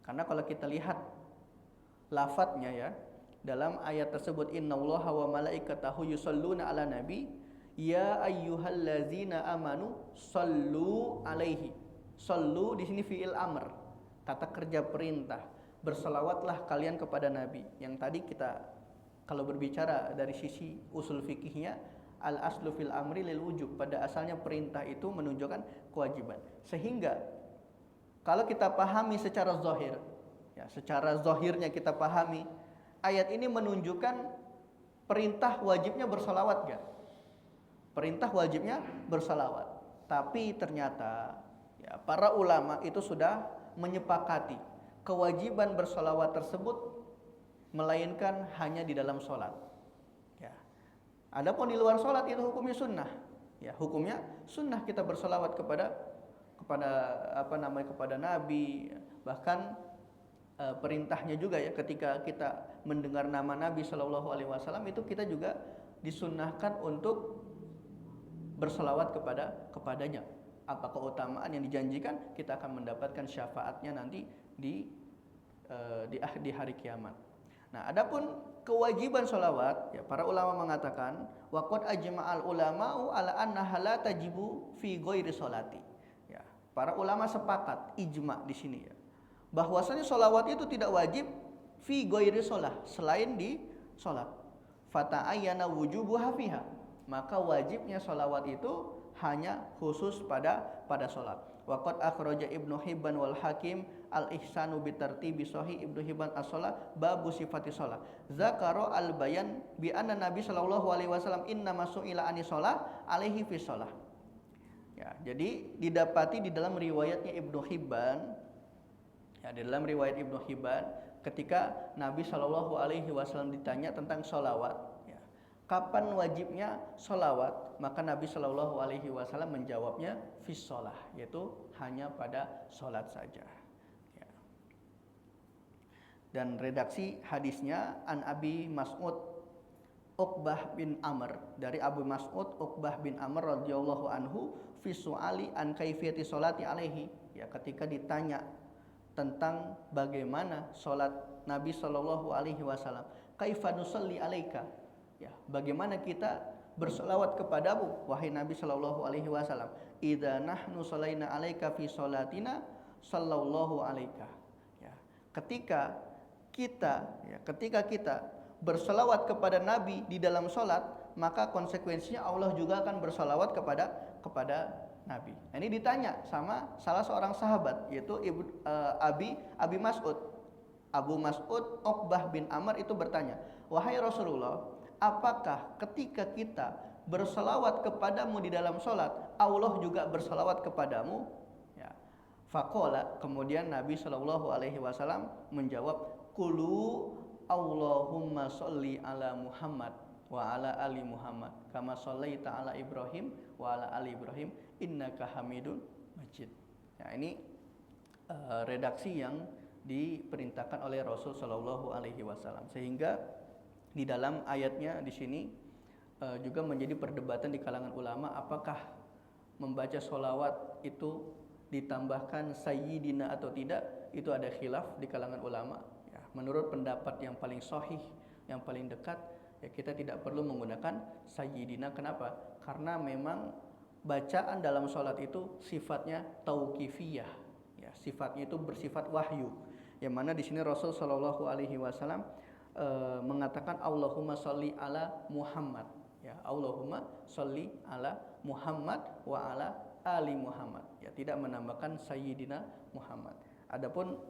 Karena kalau kita lihat lafadznya ya, dalam ayat tersebut innallaha wa malaikatahu yusholluna 'alan nabi ya ayyuhallazina amanu shollu 'alaihi. Shollu di sini fi'il amr, kata kerja perintah. Berselawatlah kalian kepada nabi. Yang tadi kita kalau berbicara dari sisi usul fikihnya, al aslu fil amri lil wujub, pada asalnya perintah itu menunjukkan kewajiban. Sehingga kalau kita pahami secara zahir, ya secara zahirnya kita pahami, ayat ini menunjukkan perintah wajibnya bersalawat gak? Perintah wajibnya bersalawat. Tapi ternyata ya, para ulama itu sudah menyepakati kewajiban bersalawat tersebut melainkan hanya di dalam sholat. Ya. Adapun di luar sholat itu hukumnya sunnah. Ya, hukumnya sunnah kita bersolawat kepada kepada Nabi. Bahkan perintahnya juga ya, ketika kita mendengar nama Nabi Shallallahu Alaihi Wasallam itu kita juga disunnahkan untuk bersolawat kepadanya. Apa keutamaan yang dijanjikan, kita akan mendapatkan syafaatnya nanti di hari kiamat. Nah, adapun kewajiban sholawat, ya, para ulama mengatakan waqad ajma'al ulama'u ala annaha la tajibu fi ghairi sholati. Ya, para ulama sepakat ijma di sini ya, bahwasanya sholawat itu tidak wajib fi ghairi sholah, selain di sholat. Fata'ayyana wujubuha fiha, maka wajibnya sholawat itu hanya khusus pada sholat. Waqad akhraja Ibnu Hibban wal Hakim al-ihsanu bitartibi sahih Ibnu Hibban as-shalah babu sifati shalah. Zakara al-bayan bi anna Nabi sallallahu alaihi wasallam inna masu'ila ani shalah alaihi fi shalah. Ya, jadi didapati di dalam riwayatnya Ibnu Hibban, ya, di dalam riwayat Ibnu Hibban ketika Nabi sallallahu alaihi wasallam ditanya tentang sholawat, ya, kapan wajibnya sholawat, maka Nabi Shallallahu Alaihi Wasallam menjawabnya fis sholah, yaitu hanya pada sholat saja. Ya. Dan redaksi hadisnya an Abi Mas'ud Uqbah bin Amr, dari Abu Mas'ud Uqbah bin Amr radhiyallahu anhu fi su'ali an kaifiyati sholati alaihi. Ya, ketika ditanya tentang bagaimana sholat Nabi Shallallahu Alaihi Wasallam, kaifa nusalli alaika, ya, bagaimana kita bersolawat kepadamu wahai Nabi Shallallahu Alaihi Wasallam. Idza nahnu shalaina alaika fi sholatina sallallahu alaika. Ya, ketika kita bersolawat kepada Nabi di dalam sholat, maka konsekuensinya Allah juga akan bersolawat kepada Nabi. Nah, ini ditanya sama salah seorang sahabat, yaitu Abi Mas'ud. Abu Mas'ud Uqbah bin Amr itu bertanya, wahai Rasulullah, apakah ketika kita berselawat kepadamu di dalam sholat, Allah juga berselawat kepadamu? Ya. Faqala, kemudian Nabi Shallallahu Alaihi Wasallam menjawab, Qulu Allahumma sholli ala Muhammad wa ala ali Muhammad kama shollaita ala Ibrahim wa ala ali Ibrahim innaka hamidun majid. Ya, ini redaksi yang diperintahkan oleh Rasul Shallallahu Alaihi Wasallam, sehingga di dalam ayatnya di sini juga menjadi perdebatan di kalangan ulama, apakah membaca sholawat itu ditambahkan sayyidina atau tidak. Itu ada khilaf di kalangan ulama. Ya, menurut pendapat yang paling sahih, yang paling dekat, ya, kita tidak perlu menggunakan sayyidina. Kenapa? Karena memang bacaan dalam sholat itu sifatnya tauqifiyah. Ya, sifatnya itu bersifat wahyu. Yang mana di sini Rasul Shallallahu Alaihi Wasallam mengatakan Allahumma sholli ala Muhammad, ya, Allahumma sholli ala Muhammad wa ala ali Muhammad, ya, tidak menambahkan sayyidina Muhammad. Adapun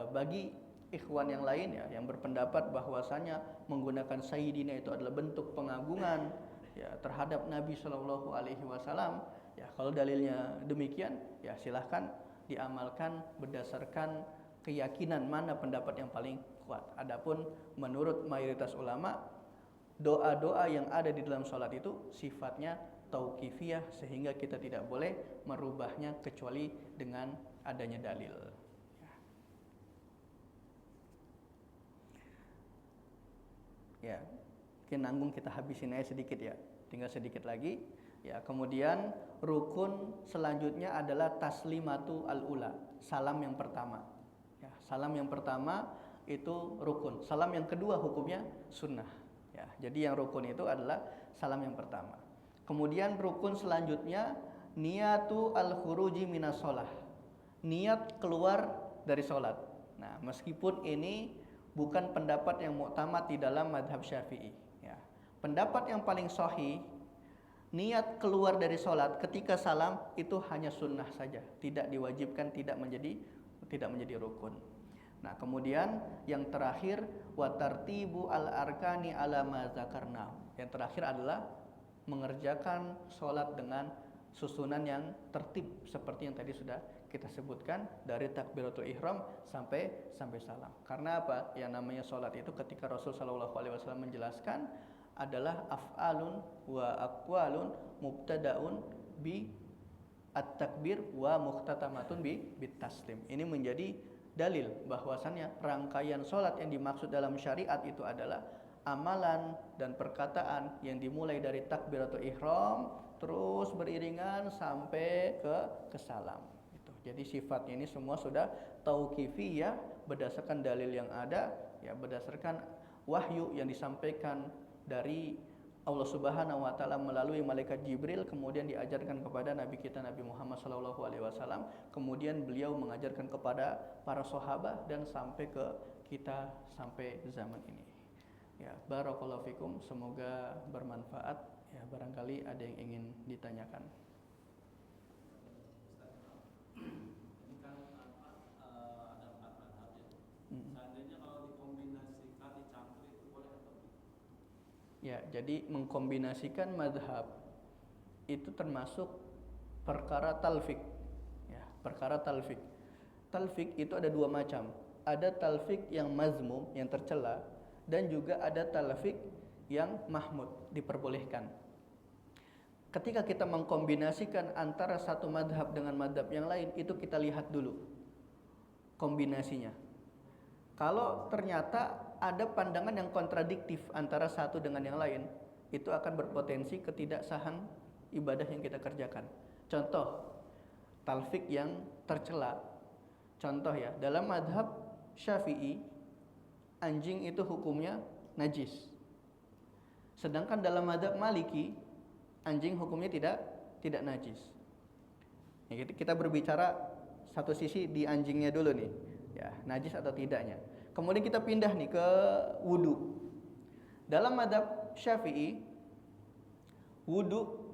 bagi ikhwan yang lain, ya, yang berpendapat bahwasanya menggunakan sayyidina itu adalah bentuk pengagungan, ya, terhadap Nabi Shallallahu Alaihi Wasallam, ya, kalau dalilnya demikian, ya, silahkan diamalkan berdasarkan keyakinan mana pendapat yang paling kuat. Adapun menurut mayoritas ulama, doa-doa yang ada di dalam sholat itu sifatnya tauqifiyah, sehingga kita tidak boleh merubahnya kecuali dengan adanya dalil. Ya, mungkin nanggung kita habisin aja sedikit, ya, tinggal sedikit lagi. Ya, kemudian rukun selanjutnya adalah taslimatu al-ula, salam yang pertama. Ya, salam yang pertama itu rukun. Salam yang kedua hukumnya sunnah. Ya, jadi yang rukun itu adalah salam yang pertama. Kemudian rukun selanjutnya niyatu al-khuruji minas sholah, niat keluar dari sholat. Nah, meskipun ini bukan pendapat yang muktamad di dalam madhab Syafi'i. Ya, pendapat yang paling sahih, niat keluar dari sholat ketika salam itu hanya sunnah saja, tidak diwajibkan, tidak menjadi rukun. Nah, kemudian yang terakhir watartibu al-arkani ala ma zakarna. Yang terakhir adalah mengerjakan sholat dengan susunan yang tertib seperti yang tadi sudah kita sebutkan, dari takbiratul ihram sampai salam. Karena apa? Yang namanya sholat itu ketika Rasul Shallallahu Alaihi Wasallam menjelaskan adalah af'alun wa aqwalun mubtada'un bi at-takbir wa muhtatamatun bi taslim. Ini menjadi dalil bahwasannya rangkaian sholat yang dimaksud dalam syariat itu adalah amalan dan perkataan yang dimulai dari takbiratul ihram terus beriringan sampai ke salam. Jadi sifatnya ini semua sudah tauqifiyah berdasarkan dalil yang ada, ya berdasarkan wahyu yang disampaikan dari Allah Subhanahu wa taala melalui malaikat Jibril, kemudian diajarkan kepada nabi kita Nabi Muhammad SAW, kemudian beliau mengajarkan kepada para sahabat dan sampai ke kita sampai zaman ini. Ya, barakallahu fikum, semoga bermanfaat. Ya, barangkali ada yang ingin ditanyakan. Ya, jadi mengkombinasikan madhab itu termasuk perkara talfik. Ya, perkara talfik. Talfik itu ada dua macam. Ada talfik yang mazmum, yang tercela, dan juga ada talfik yang mahmud, diperbolehkan. Ketika kita mengkombinasikan antara satu madhab dengan madhab yang lain, itu kita lihat dulu kombinasinya. Kalau ternyata ada pandangan yang kontradiktif antara satu dengan yang lain, itu akan berpotensi ketidaksahan ibadah yang kita kerjakan. Contoh, talfik yang tercela. Contoh ya, dalam madhab Syafi'i, anjing itu hukumnya najis. Sedangkan dalam madhab Maliki, anjing hukumnya tidak najis. Ya, kita berbicara satu sisi di anjingnya dulu nih, ya najis atau tidaknya. Kemudian kita pindah nih ke wudu. Dalam madhab Syafi'i, wudu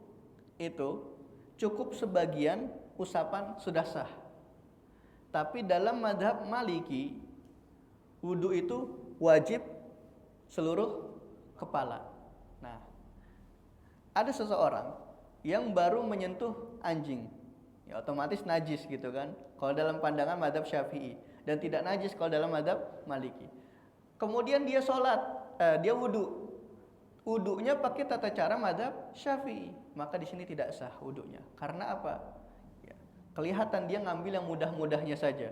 itu cukup sebagian usapan sudah sah. Tapi dalam madhab Maliki, wudu itu wajib seluruh kepala. Nah, ada seseorang yang baru menyentuh anjing, ya otomatis najis gitu kan, kalau dalam pandangan madhab Syafi'i, dan tidak najis kalau dalam madhab Maliki. Kemudian dia sholat, dia wudu, wudunya pakai tata cara madhab Syafi'i, maka di sini tidak sah wudunya. Karena apa? Ya, kelihatan dia ngambil yang mudah-mudahnya saja.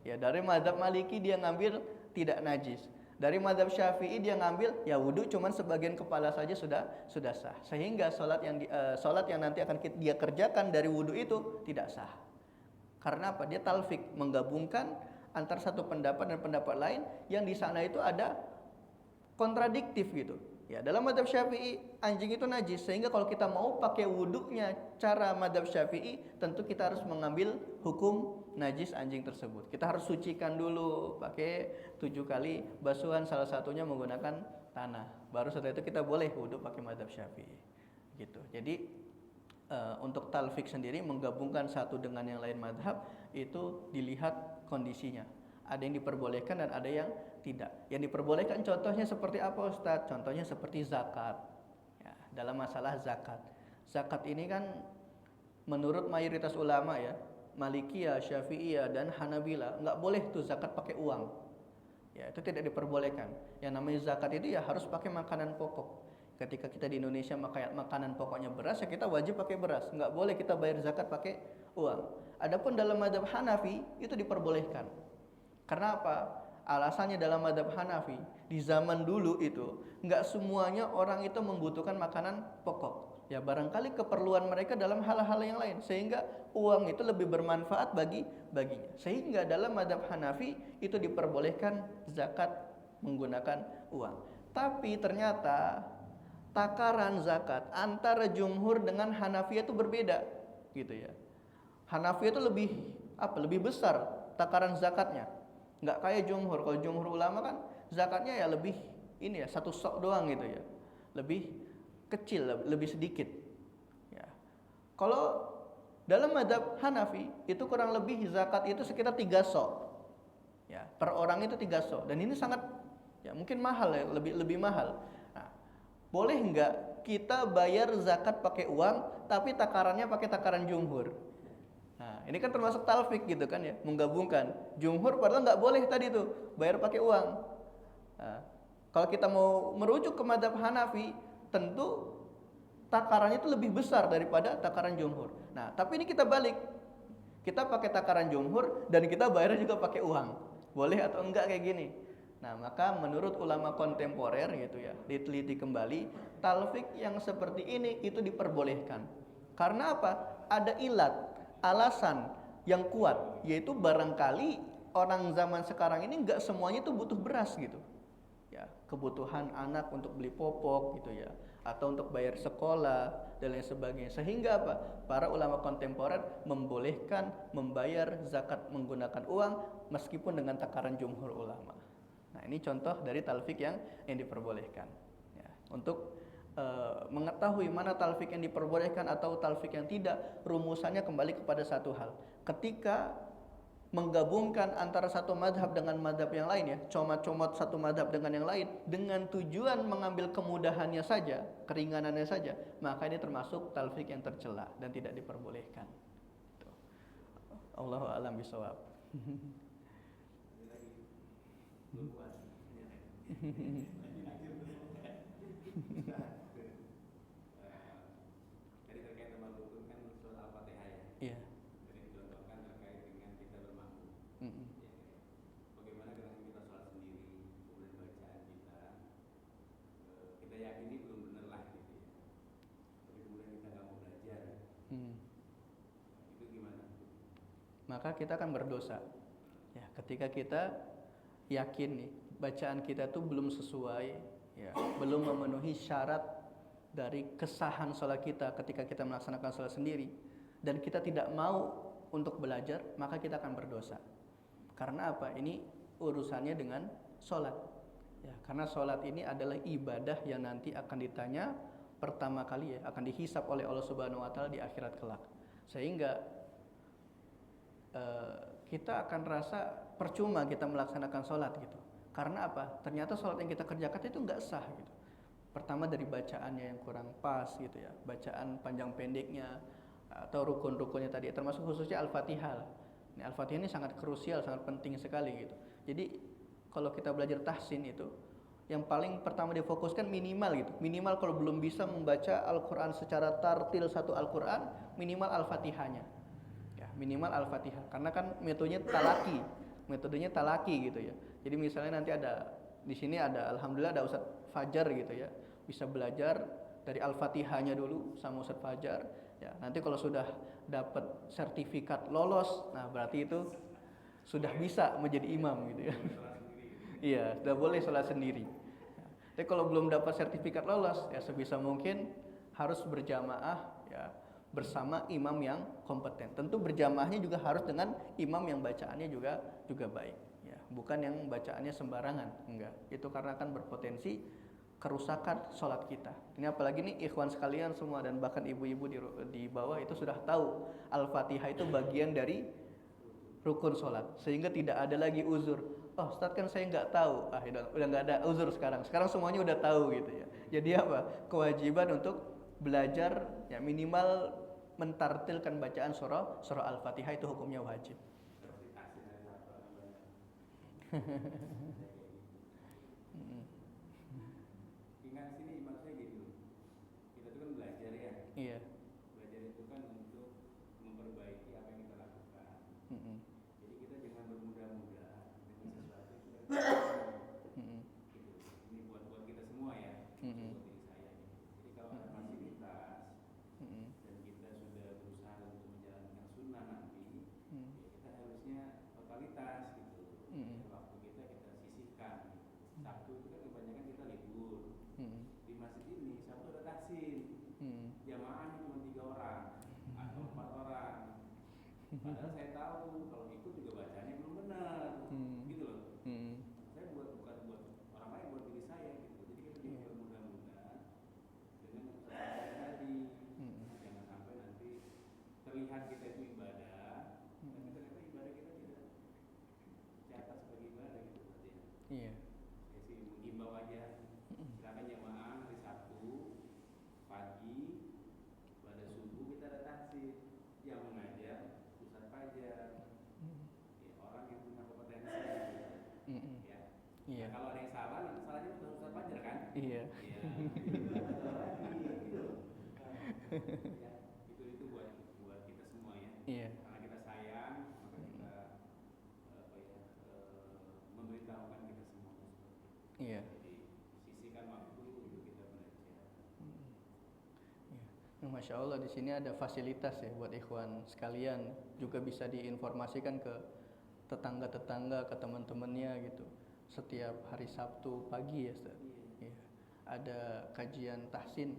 Ya, dari madhab Maliki dia ngambil tidak najis. Dari madhab Syafi'i dia ngambil ya wudu cuman sebagian kepala saja sudah sah. Sehingga sholat yang nanti akan dia kerjakan dari wudu itu tidak sah. Karena apa? Dia talfik, menggabungkan antara satu pendapat dan pendapat lain yang di sana itu ada kontradiktif gitu. Ya, dalam madhab Syafi'i anjing itu najis, sehingga kalau kita mau pakai wudunya cara madhab Syafi'i, tentu kita harus mengambil hukum najis anjing tersebut. Kita harus sucikan dulu pakai 7 kali basuhan, salah satunya menggunakan tanah. Baru setelah itu kita boleh wudu pakai madhab Syafi'i. Gitu. Jadi untuk talfik sendiri menggabungkan satu dengan yang lain madhab itu dilihat kondisinya. Ada yang diperbolehkan dan ada yang tidak. Yang diperbolehkan contohnya seperti apa Ustadz? Contohnya seperti zakat. Ya, dalam masalah zakat. Zakat ini kan menurut mayoritas ulama ya, Malikiyah, Syafi'iyah dan Hanabila, nggak boleh tuh zakat pakai uang. Ya, itu tidak diperbolehkan. Yang namanya zakat itu ya harus pakai makanan pokok. Ketika kita di Indonesia makanan pokoknya beras, ya kita wajib pakai beras. Nggak boleh kita bayar zakat pakai uang. Adapun dalam madhab Hanafi itu diperbolehkan. Karena apa? Alasannya dalam madhab Hanafi, di zaman dulu itu nggak semuanya orang itu membutuhkan makanan pokok. Ya barangkali keperluan mereka dalam hal-hal yang lain, sehingga uang itu lebih bermanfaat baginya. Sehingga dalam madhab Hanafi itu diperbolehkan zakat menggunakan uang. Tapi ternyata takaran zakat antara jumhur dengan Hanafi itu berbeda, gitu ya. Hanafi itu lebih besar takaran zakatnya. Nggak kayak jumhur. Kalau jumhur ulama kan zakatnya ya lebih ini ya, satu sok doang gitu ya. Lebih kecil, lebih sedikit. Ya. Kalau dalam mazhab Hanafi itu kurang lebih zakat itu sekitar 3 sok. Ya, per orang itu 3 sok. Dan ini sangat ya mungkin mahal ya, lebih mahal. Nah, boleh nggak kita bayar zakat pakai uang tapi takarannya pakai takaran jumhur? Nah, ini kan termasuk talfik gitu kan ya, menggabungkan. Jumhur padahal nggak boleh tadi tuh bayar pakai uang. Nah, kalau kita mau merujuk ke mazhab Hanafi, tentu takarannya itu lebih besar daripada takaran jumhur. Nah, tapi ini kita balik. Kita pakai takaran jumhur dan kita bayarnya juga pakai uang. Boleh atau enggak kayak gini? Nah, maka menurut ulama kontemporer gitu ya, diteliti kembali, talfik yang seperti ini itu diperbolehkan. Karena apa? Ada ilat, alasan yang kuat, yaitu barangkali orang zaman sekarang ini enggak semuanya itu butuh beras gitu. Ya, kebutuhan anak untuk beli popok gitu ya, atau untuk bayar sekolah dan lain sebagainya. Sehingga apa? Para ulama kontemporer membolehkan membayar zakat menggunakan uang meskipun dengan takaran jumhur ulama. Nah, ini contoh dari talfik yang diperbolehkan. Ya, untuk mengetahui mana talfik yang diperbolehkan atau talfik yang tidak, rumusannya kembali kepada satu hal. Ketika menggabungkan antara satu madhab dengan madhab yang lain ya, comot-comot satu madhab dengan yang lain dengan tujuan mengambil kemudahannya saja, keringanannya saja, maka ini termasuk talfik yang tercela dan tidak diperbolehkan. Allahu a'lam bishawab. Jadi terkait dengan rukun kan surat Al-Fatihah ya. Iya. Jadi dicontohkan terkait dengan kita bermakmum. Bagaimana dengan kita sholat sendiri, kemudian bacaan kita yakini belum benar lah gitu ya. Tapi kemudian kita nggak mau belajar. Itu gimana? Maka kita akan berdosa. Ya, ketika kita yakin nih bacaan kita tuh belum sesuai, ya, belum memenuhi syarat dari kesahan sholat kita ketika kita melaksanakan sholat sendiri, dan kita tidak mau untuk belajar, maka kita akan berdosa. Karena apa? Ini urusannya dengan sholat. Ya, karena sholat ini adalah ibadah yang nanti akan ditanya pertama kali ya, akan dihisap oleh Allah Subhanahu Wa Taala di akhirat kelak. Sehingga kita akan rasa percuma kita melaksanakan sholat gitu. Karena apa? Ternyata sholat yang kita kerjakan itu nggak sah gitu. Pertama dari bacaannya yang kurang pas gitu ya, bacaan panjang pendeknya atau rukun-rukunnya tadi, termasuk khususnya Al-Fatihah. Ini Al-Fatihah ini sangat krusial, sangat penting sekali gitu. Jadi kalau kita belajar tahsin itu, yang paling pertama difokuskan minimal gitu. Minimal kalau belum bisa membaca Al-Quran secara tartil satu Al-Quran, minimal Al-Fatihahnya. Ya, minimal Al-Fatihah. Karena kan metodenya talaki gitu ya. Jadi misalnya nanti ada di sini ada alhamdulillah ada Ustadz Fajar gitu ya, bisa belajar dari Al-Fatihahnya dulu sama Ustadz Fajar. Ya, nanti kalau sudah dapat sertifikat lolos, nah berarti itu sudah bisa menjadi imam gitu ya. Iya, sudah boleh sholat sendiri. Ya, tapi kalau belum dapat sertifikat lolos, ya sebisa mungkin harus berjamaah ya bersama imam yang kompeten. Tentu berjamaahnya juga harus dengan imam yang bacaannya juga baik. Bukan yang bacaannya sembarangan, enggak. Itu karena akan berpotensi kerusakan sholat kita. Ini apalagi nih ikhwan sekalian semua dan bahkan ibu-ibu di bawah itu sudah tahu Al-Fatihah itu bagian dari rukun sholat, sehingga tidak ada lagi uzur. Oh, Ustaz kan saya nggak tahu. Udah nggak ada uzur sekarang. Sekarang semuanya udah tahu gitu ya. Jadi apa? Kewajiban untuk belajar ya minimal mentartilkan bacaan surah Al-Fatihah itu hukumnya wajib. Ingat sini maksudnya gitu. Kita tuh kan belajar ya. Iya. Belajar itu kan untuk memperbaiki apa yang kita lakukan. Jadi kita jangan bermudah-mudah dengan sesuatu yang sudah kita lakukan. Gitu. Ini buat kita semua ya. Buat diri saya. Jadi kalau ada fasilitas dan kita sudah berusaha untuk menjalankan sunnah nanti, ya kita harusnya totalitas gitu. Waktu kita sisihkan. Sabtu itu kan kebanyakan kita libur. Di masjid ini Sabtu ada tahsin. Jamaahnya cuma 3 orang atau 4 orang. Padahal saya tahu kalau ikut juga bacanya belum benar. Gitu loh. Saya bukan buat orang lain, buat diri saya gitu. Jadi kita jangan bermudah-mudah dengan usaha tadi. Jangan sampai nanti terlihat kita itu ibadah, tapi ternyata ibadah kita tidak catat sebagai ibadah gitu berarti ya. Iya. Saya sih menghimbau aja, silakan jamaah hari Sabtu pagi pada subuh kita ada tahsin yang mengajar Ustadz Fajar, ya, orang yang punya kompetensi ya. Iya. Nah, kalau ada yang salah, salahnya Ustadz Fajar kan? Iya. Iya. Ya, itu buat kita semua ya. Iya. Karena kita sayang, maka kita memberitahukan kita semua seperti itu. Iya. Jadi sisihkan waktu untuk kita belajar. Iya. Nah, Masya Allah di sini ada fasilitas ya buat ikhwan sekalian, juga bisa diinformasikan ke tetangga-tetangga, ke teman-temannya gitu. Setiap hari Sabtu pagi ya, Ustaz. Iya. Ada kajian tahsin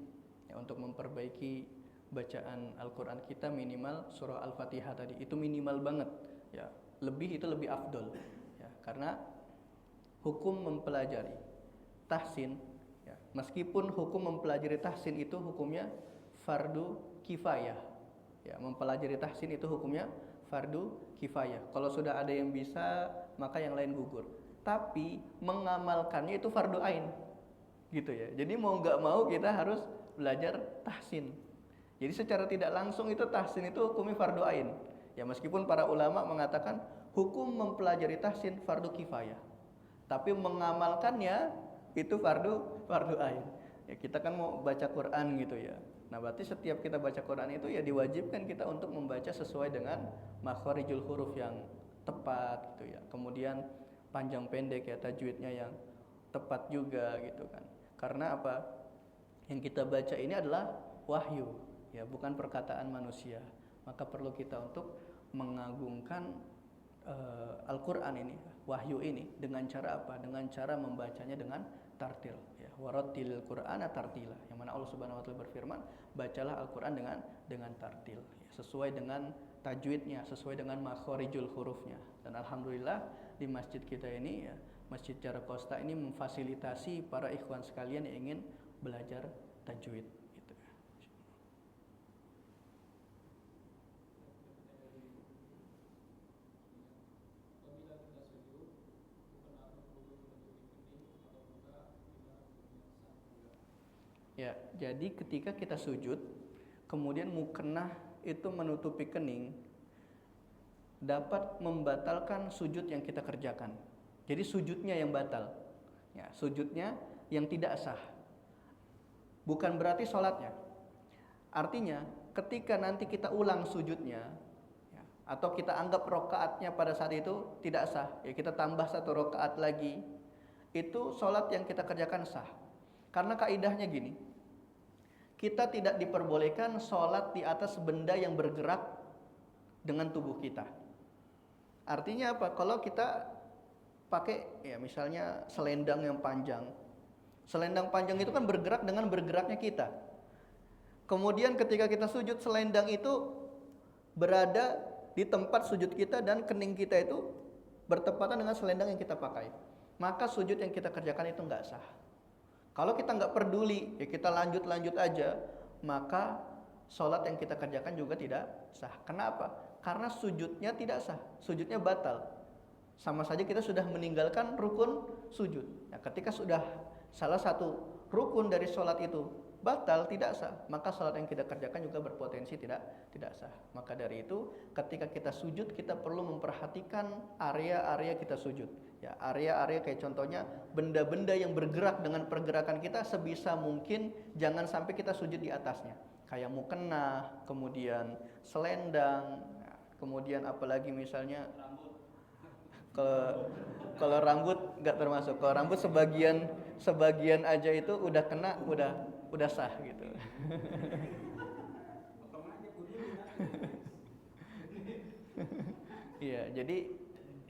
ya, untuk memperbaiki bacaan Al-Qur'an kita, minimal surah Al-Fatihah tadi. Itu minimal banget ya. Lebih itu lebih afdol ya, karena hukum mempelajari tahsin ya, meskipun hukum mempelajari tahsin itu hukumnya fardu kifayah ya, mempelajari tahsin itu hukumnya fardu kifayah. Kalau sudah ada yang bisa, maka yang lain gugur. Tapi mengamalkannya itu fardu ain, gitu ya. Jadi mau nggak mau kita harus belajar tahsin. Jadi secara tidak langsung itu tahsin itu hukumnya fardu ain. Ya meskipun para ulama mengatakan hukum mempelajari tahsin fardu kifayah, tapi mengamalkannya itu fardu ain. Ya kita kan mau baca Quran gitu ya. Nah berarti setiap kita baca Quran itu ya diwajibkan kita untuk membaca sesuai dengan makharijul huruf yang tepat gitu ya. Kemudian panjang pendek ya, tajwidnya yang tepat juga gitu kan. Karena apa? Yang kita baca ini adalah wahyu ya, bukan perkataan manusia. Maka perlu kita untuk mengagungkan Al-Qur'an ini, wahyu ini, dengan cara apa? Dengan cara membacanya dengan tartil ya. Warattilil Qur'ana tartila. Yang mana Allah Subhanahu wa taala berfirman, bacalah Al-Qur'an dengan tartil ya, sesuai dengan tajwidnya, sesuai dengan makharijul hurufnya. Dan alhamdulillah di masjid kita ini ya, Masjid Jarakosta ini memfasilitasi para ikhwan sekalian yang ingin belajar tajwid gitu. Ya, jadi ketika kita sujud, kemudian mukennah itu menutupi kening, dapat membatalkan sujud yang kita kerjakan. Jadi sujudnya yang batal, ya, sujudnya yang tidak sah. Bukan berarti sholatnya. Artinya, ketika nanti kita ulang sujudnya, ya, atau kita anggap rokaatnya pada saat itu tidak sah, ya kita tambah satu rokaat lagi, itu sholat yang kita kerjakan sah. Karena kaidahnya gini, kita tidak diperbolehkan sholat di atas benda yang bergerak dengan tubuh kita. Artinya apa? Kalau kita pakai ya misalnya selendang yang panjang, selendang panjang itu kan bergerak dengan bergeraknya kita. Kemudian ketika kita sujud, selendang itu berada di tempat sujud kita dan kening kita itu bertepatan dengan selendang yang kita pakai. Maka sujud yang kita kerjakan itu nggak sah. Kalau kita nggak peduli, ya kita lanjut aja, maka sholat yang kita kerjakan juga tidak sah. Kenapa? Karena sujudnya tidak sah, sujudnya batal. Sama saja kita sudah meninggalkan rukun sujud. Nah, ketika sudah salah satu rukun dari sholat itu batal, tidak sah, maka sholat yang kita kerjakan juga berpotensi tidak sah. Maka dari itu, ketika kita sujud, kita perlu memperhatikan area-area kita sujud. Ya, area-area kayak contohnya benda-benda yang bergerak dengan pergerakan kita, sebisa mungkin jangan sampai kita sujud di atasnya. Kayak mukennah, kemudian selendang, kemudian apalagi misalnya kalau rambut nggak termasuk. Kalau rambut sebagian aja itu udah kena, udah sah gitu. Iya, jadi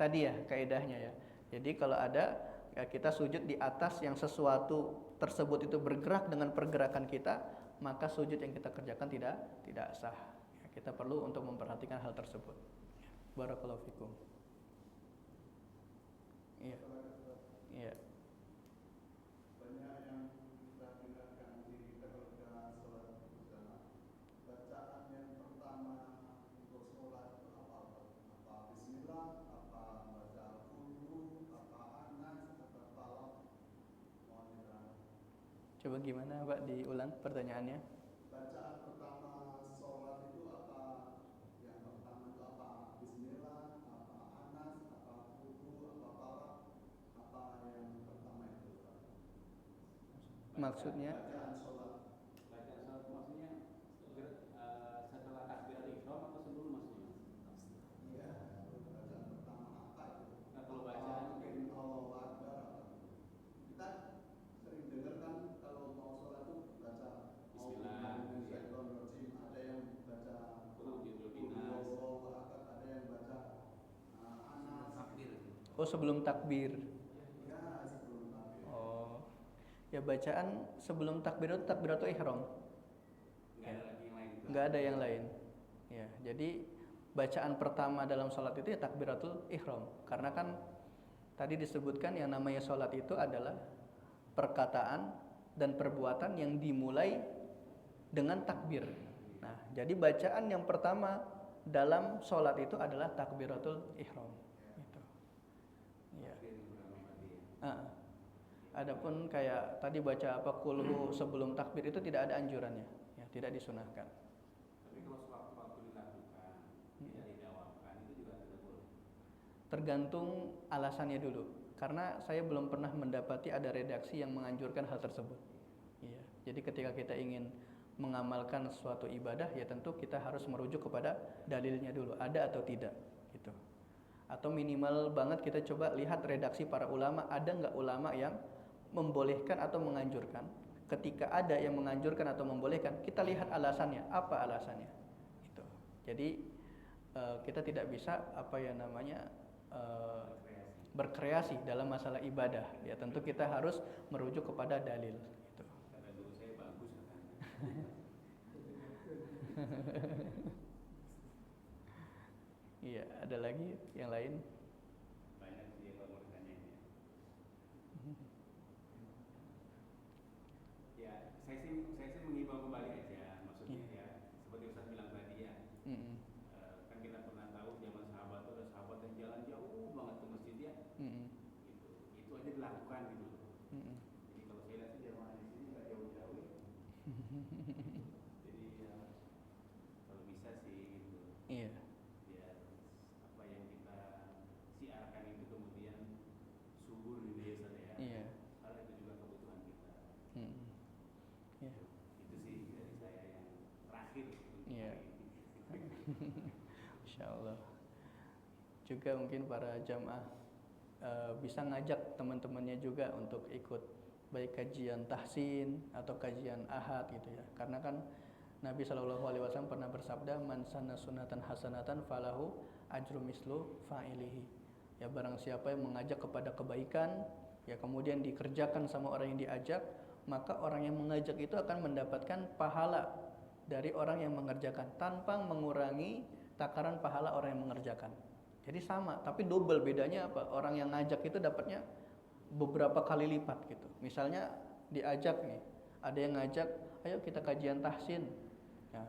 tadi ya kaidahnya ya. Jadi kalau ada ya kita sujud di atas yang sesuatu tersebut itu bergerak dengan pergerakan kita, maka sujud yang kita kerjakan tidak sah. Ya, kita perlu untuk memperhatikan hal tersebut. Barakallahu fikum. Iya. Iya. Banyak yang kita tinggalkan diri kita ketika sholat berjamaah. Bacaan yang pertama untuk sholat itu apa? Bismillah, apa baca Al-Qur'an, apa Anas, apa Falaq. Mohon diterangkan. Coba gimana Pak, diulang pertanyaannya? Bacaan pertama sholat itu apa? Yang pertama itu apa? Bismillah, apa Anas, apa Qur'an, apa Falaq. Apa yang pertama itu? Maksudnya? Bacaan sholat. Bacaan sholat maksudnya Oh, sebelum takbir. Ya, sebelum takbir. Oh. Ya, bacaan sebelum takbir itu takbiratul ihram. Nggak ada lagi yang lain itu. Nggak ada yang lain. Ya, jadi bacaan pertama dalam sholat itu ya takbiratul ihram. Karena kan tadi disebutkan yang namanya sholat itu adalah perkataan dan perbuatan yang dimulai dengan takbir. Nah, jadi bacaan yang pertama dalam sholat itu adalah takbiratul ihram. Gitu. Ya. Adapun kayak tadi baca apa kulhu sebelum takbir itu tidak ada anjurannya, ya, tidak disunahkan. Tapi kalau sewaktu-waktu dilakukan, tidak didawamkan, itu juga tidak boleh. Tergantung alasannya dulu. Karena saya belum pernah mendapati ada redaksi yang menganjurkan hal tersebut. Iya. Jadi ketika kita ingin mengamalkan suatu ibadah, ya tentu kita harus merujuk kepada dalilnya dulu, ada atau tidak, gitu. Atau minimal banget kita coba lihat redaksi para ulama, ada nggak ulama yang membolehkan atau menganjurkan. Ketika ada yang menganjurkan atau membolehkan, kita lihat alasannya, apa alasannya. Gitu. Jadi kita tidak bisa berkreasi dalam masalah ibadah. Ya tentu kita harus merujuk kepada dalil. Gitu. Kata guru saya bagus katanya. Iya, ada lagi yang lain? Banyak sih kalau mau ditanyain ya. Ya, saya sih mengimbau kembali aja, maksudnya ya, seperti Ustaz bilang tadi ya. Kan kita pernah tahu zaman sahabat itu ada sahabat yang jalan jauh banget ke masjid ya. Itu aja dilakukan gitu. Jadi kalau saya lihat sih jamaah di sini nggak jauh-jauh ya. Jadi ya kalau bisa sih gitu. Iya. Biar apa yang kita siarkan itu kemudian subur gitu ya Ustaz ya. Iya. Karena itu juga kebutuhan kita. Iya. Itu sih dari saya yang terakhir untuk Iya. hari ini. Insyaallah. Juga mungkin para jamaah bisa ngajak teman-temannya juga untuk ikut baik kajian tahsin atau kajian ahad gitu ya. Karena kan Nabi SAW pernah bersabda, man sanna sunatan hasanatan falahu ajru mislu fa'ilihi. Ya, barang siapa yang mengajak kepada kebaikan, ya kemudian dikerjakan sama orang yang diajak, maka orang yang mengajak itu akan mendapatkan pahala dari orang yang mengerjakan tanpa mengurangi takaran pahala orang yang mengerjakan. Jadi sama, tapi double. Bedanya apa? Orang yang ngajak itu dapatnya beberapa kali lipat gitu. Misalnya diajak nih, ada yang ngajak, ayo kita kajian tahsin. Ya,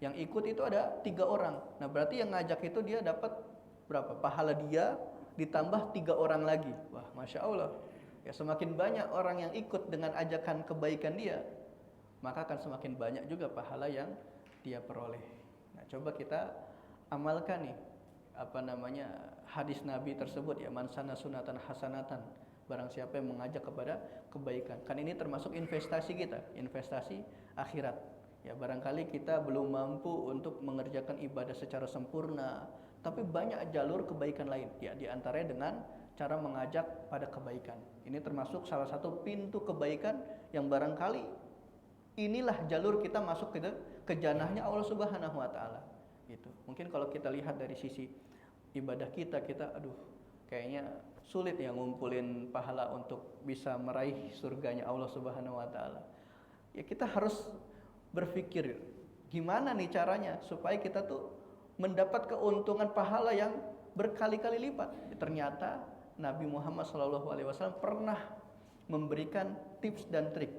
yang ikut itu ada 3 orang. Nah berarti yang ngajak itu dia dapat berapa? Pahala dia ditambah 3 orang lagi. Wah, masya Allah. Ya semakin banyak orang yang ikut dengan ajakan kebaikan dia, maka akan semakin banyak juga pahala yang dia peroleh. Nah coba kita amalkan nih hadis Nabi tersebut ya, man sana sunatan hasanatan, barang siapa yang mengajak kepada kebaikan. Kan ini termasuk investasi kita, investasi akhirat. Ya barangkali kita belum mampu untuk mengerjakan ibadah secara sempurna, tapi banyak jalur kebaikan lain. Ya diantaranya dengan cara mengajak pada kebaikan. Ini termasuk salah satu pintu kebaikan yang barangkali inilah jalur kita masuk ke jannahnya Allah Subhanahu wa taala. Gitu. Mungkin kalau kita lihat dari sisi ibadah kita kayaknya sulit ya ngumpulin pahala untuk bisa meraih surganya Allah Subhanahu wa taala. Ya kita harus berpikir gimana nih caranya supaya kita tuh mendapat keuntungan pahala yang berkali-kali lipat. Ternyata Nabi Muhammad SAW pernah memberikan tips dan trik.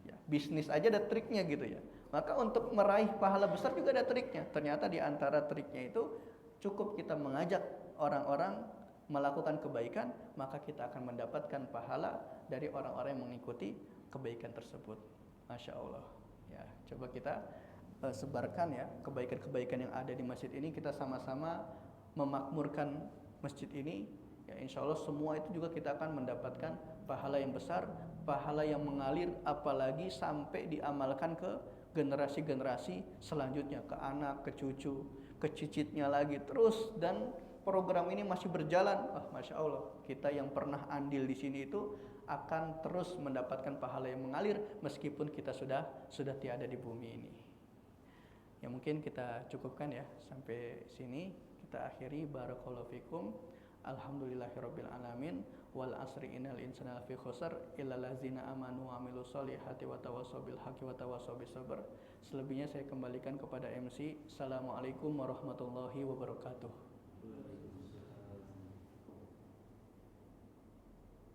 Ya, bisnis aja ada triknya gitu ya. Maka untuk meraih pahala besar juga ada triknya. Ternyata di antara triknya itu cukup kita mengajak orang-orang melakukan kebaikan, maka kita akan mendapatkan pahala dari orang-orang yang mengikuti kebaikan tersebut. Masya Allah. Ya, coba kita sebarkan ya kebaikan-kebaikan yang ada di masjid ini. Kita sama-sama memakmurkan masjid ini. Ya, insya Allah semua itu juga kita akan mendapatkan pahala yang besar, pahala yang mengalir, apalagi sampai diamalkan ke generasi-generasi selanjutnya, ke anak, ke cucu, ke cicitnya lagi terus, dan program ini masih berjalan. Masya Allah, kita yang pernah andil di sini itu akan terus mendapatkan pahala yang mengalir meskipun kita sudah tiada di bumi ini. Ya mungkin kita cukupkan ya sampai sini, kita akhiri. Barakallahu fikum. Alhamdulillahirabbil alamin. Wal asri innal insana lafi khusr illa allazina amanu wa amilus solihati wa tawassaw bil haqqi wa tawassaw bis sabr. Selebihnya saya kembalikan kepada MC. Assalamualaikum warahmatullahi wabarakatuh.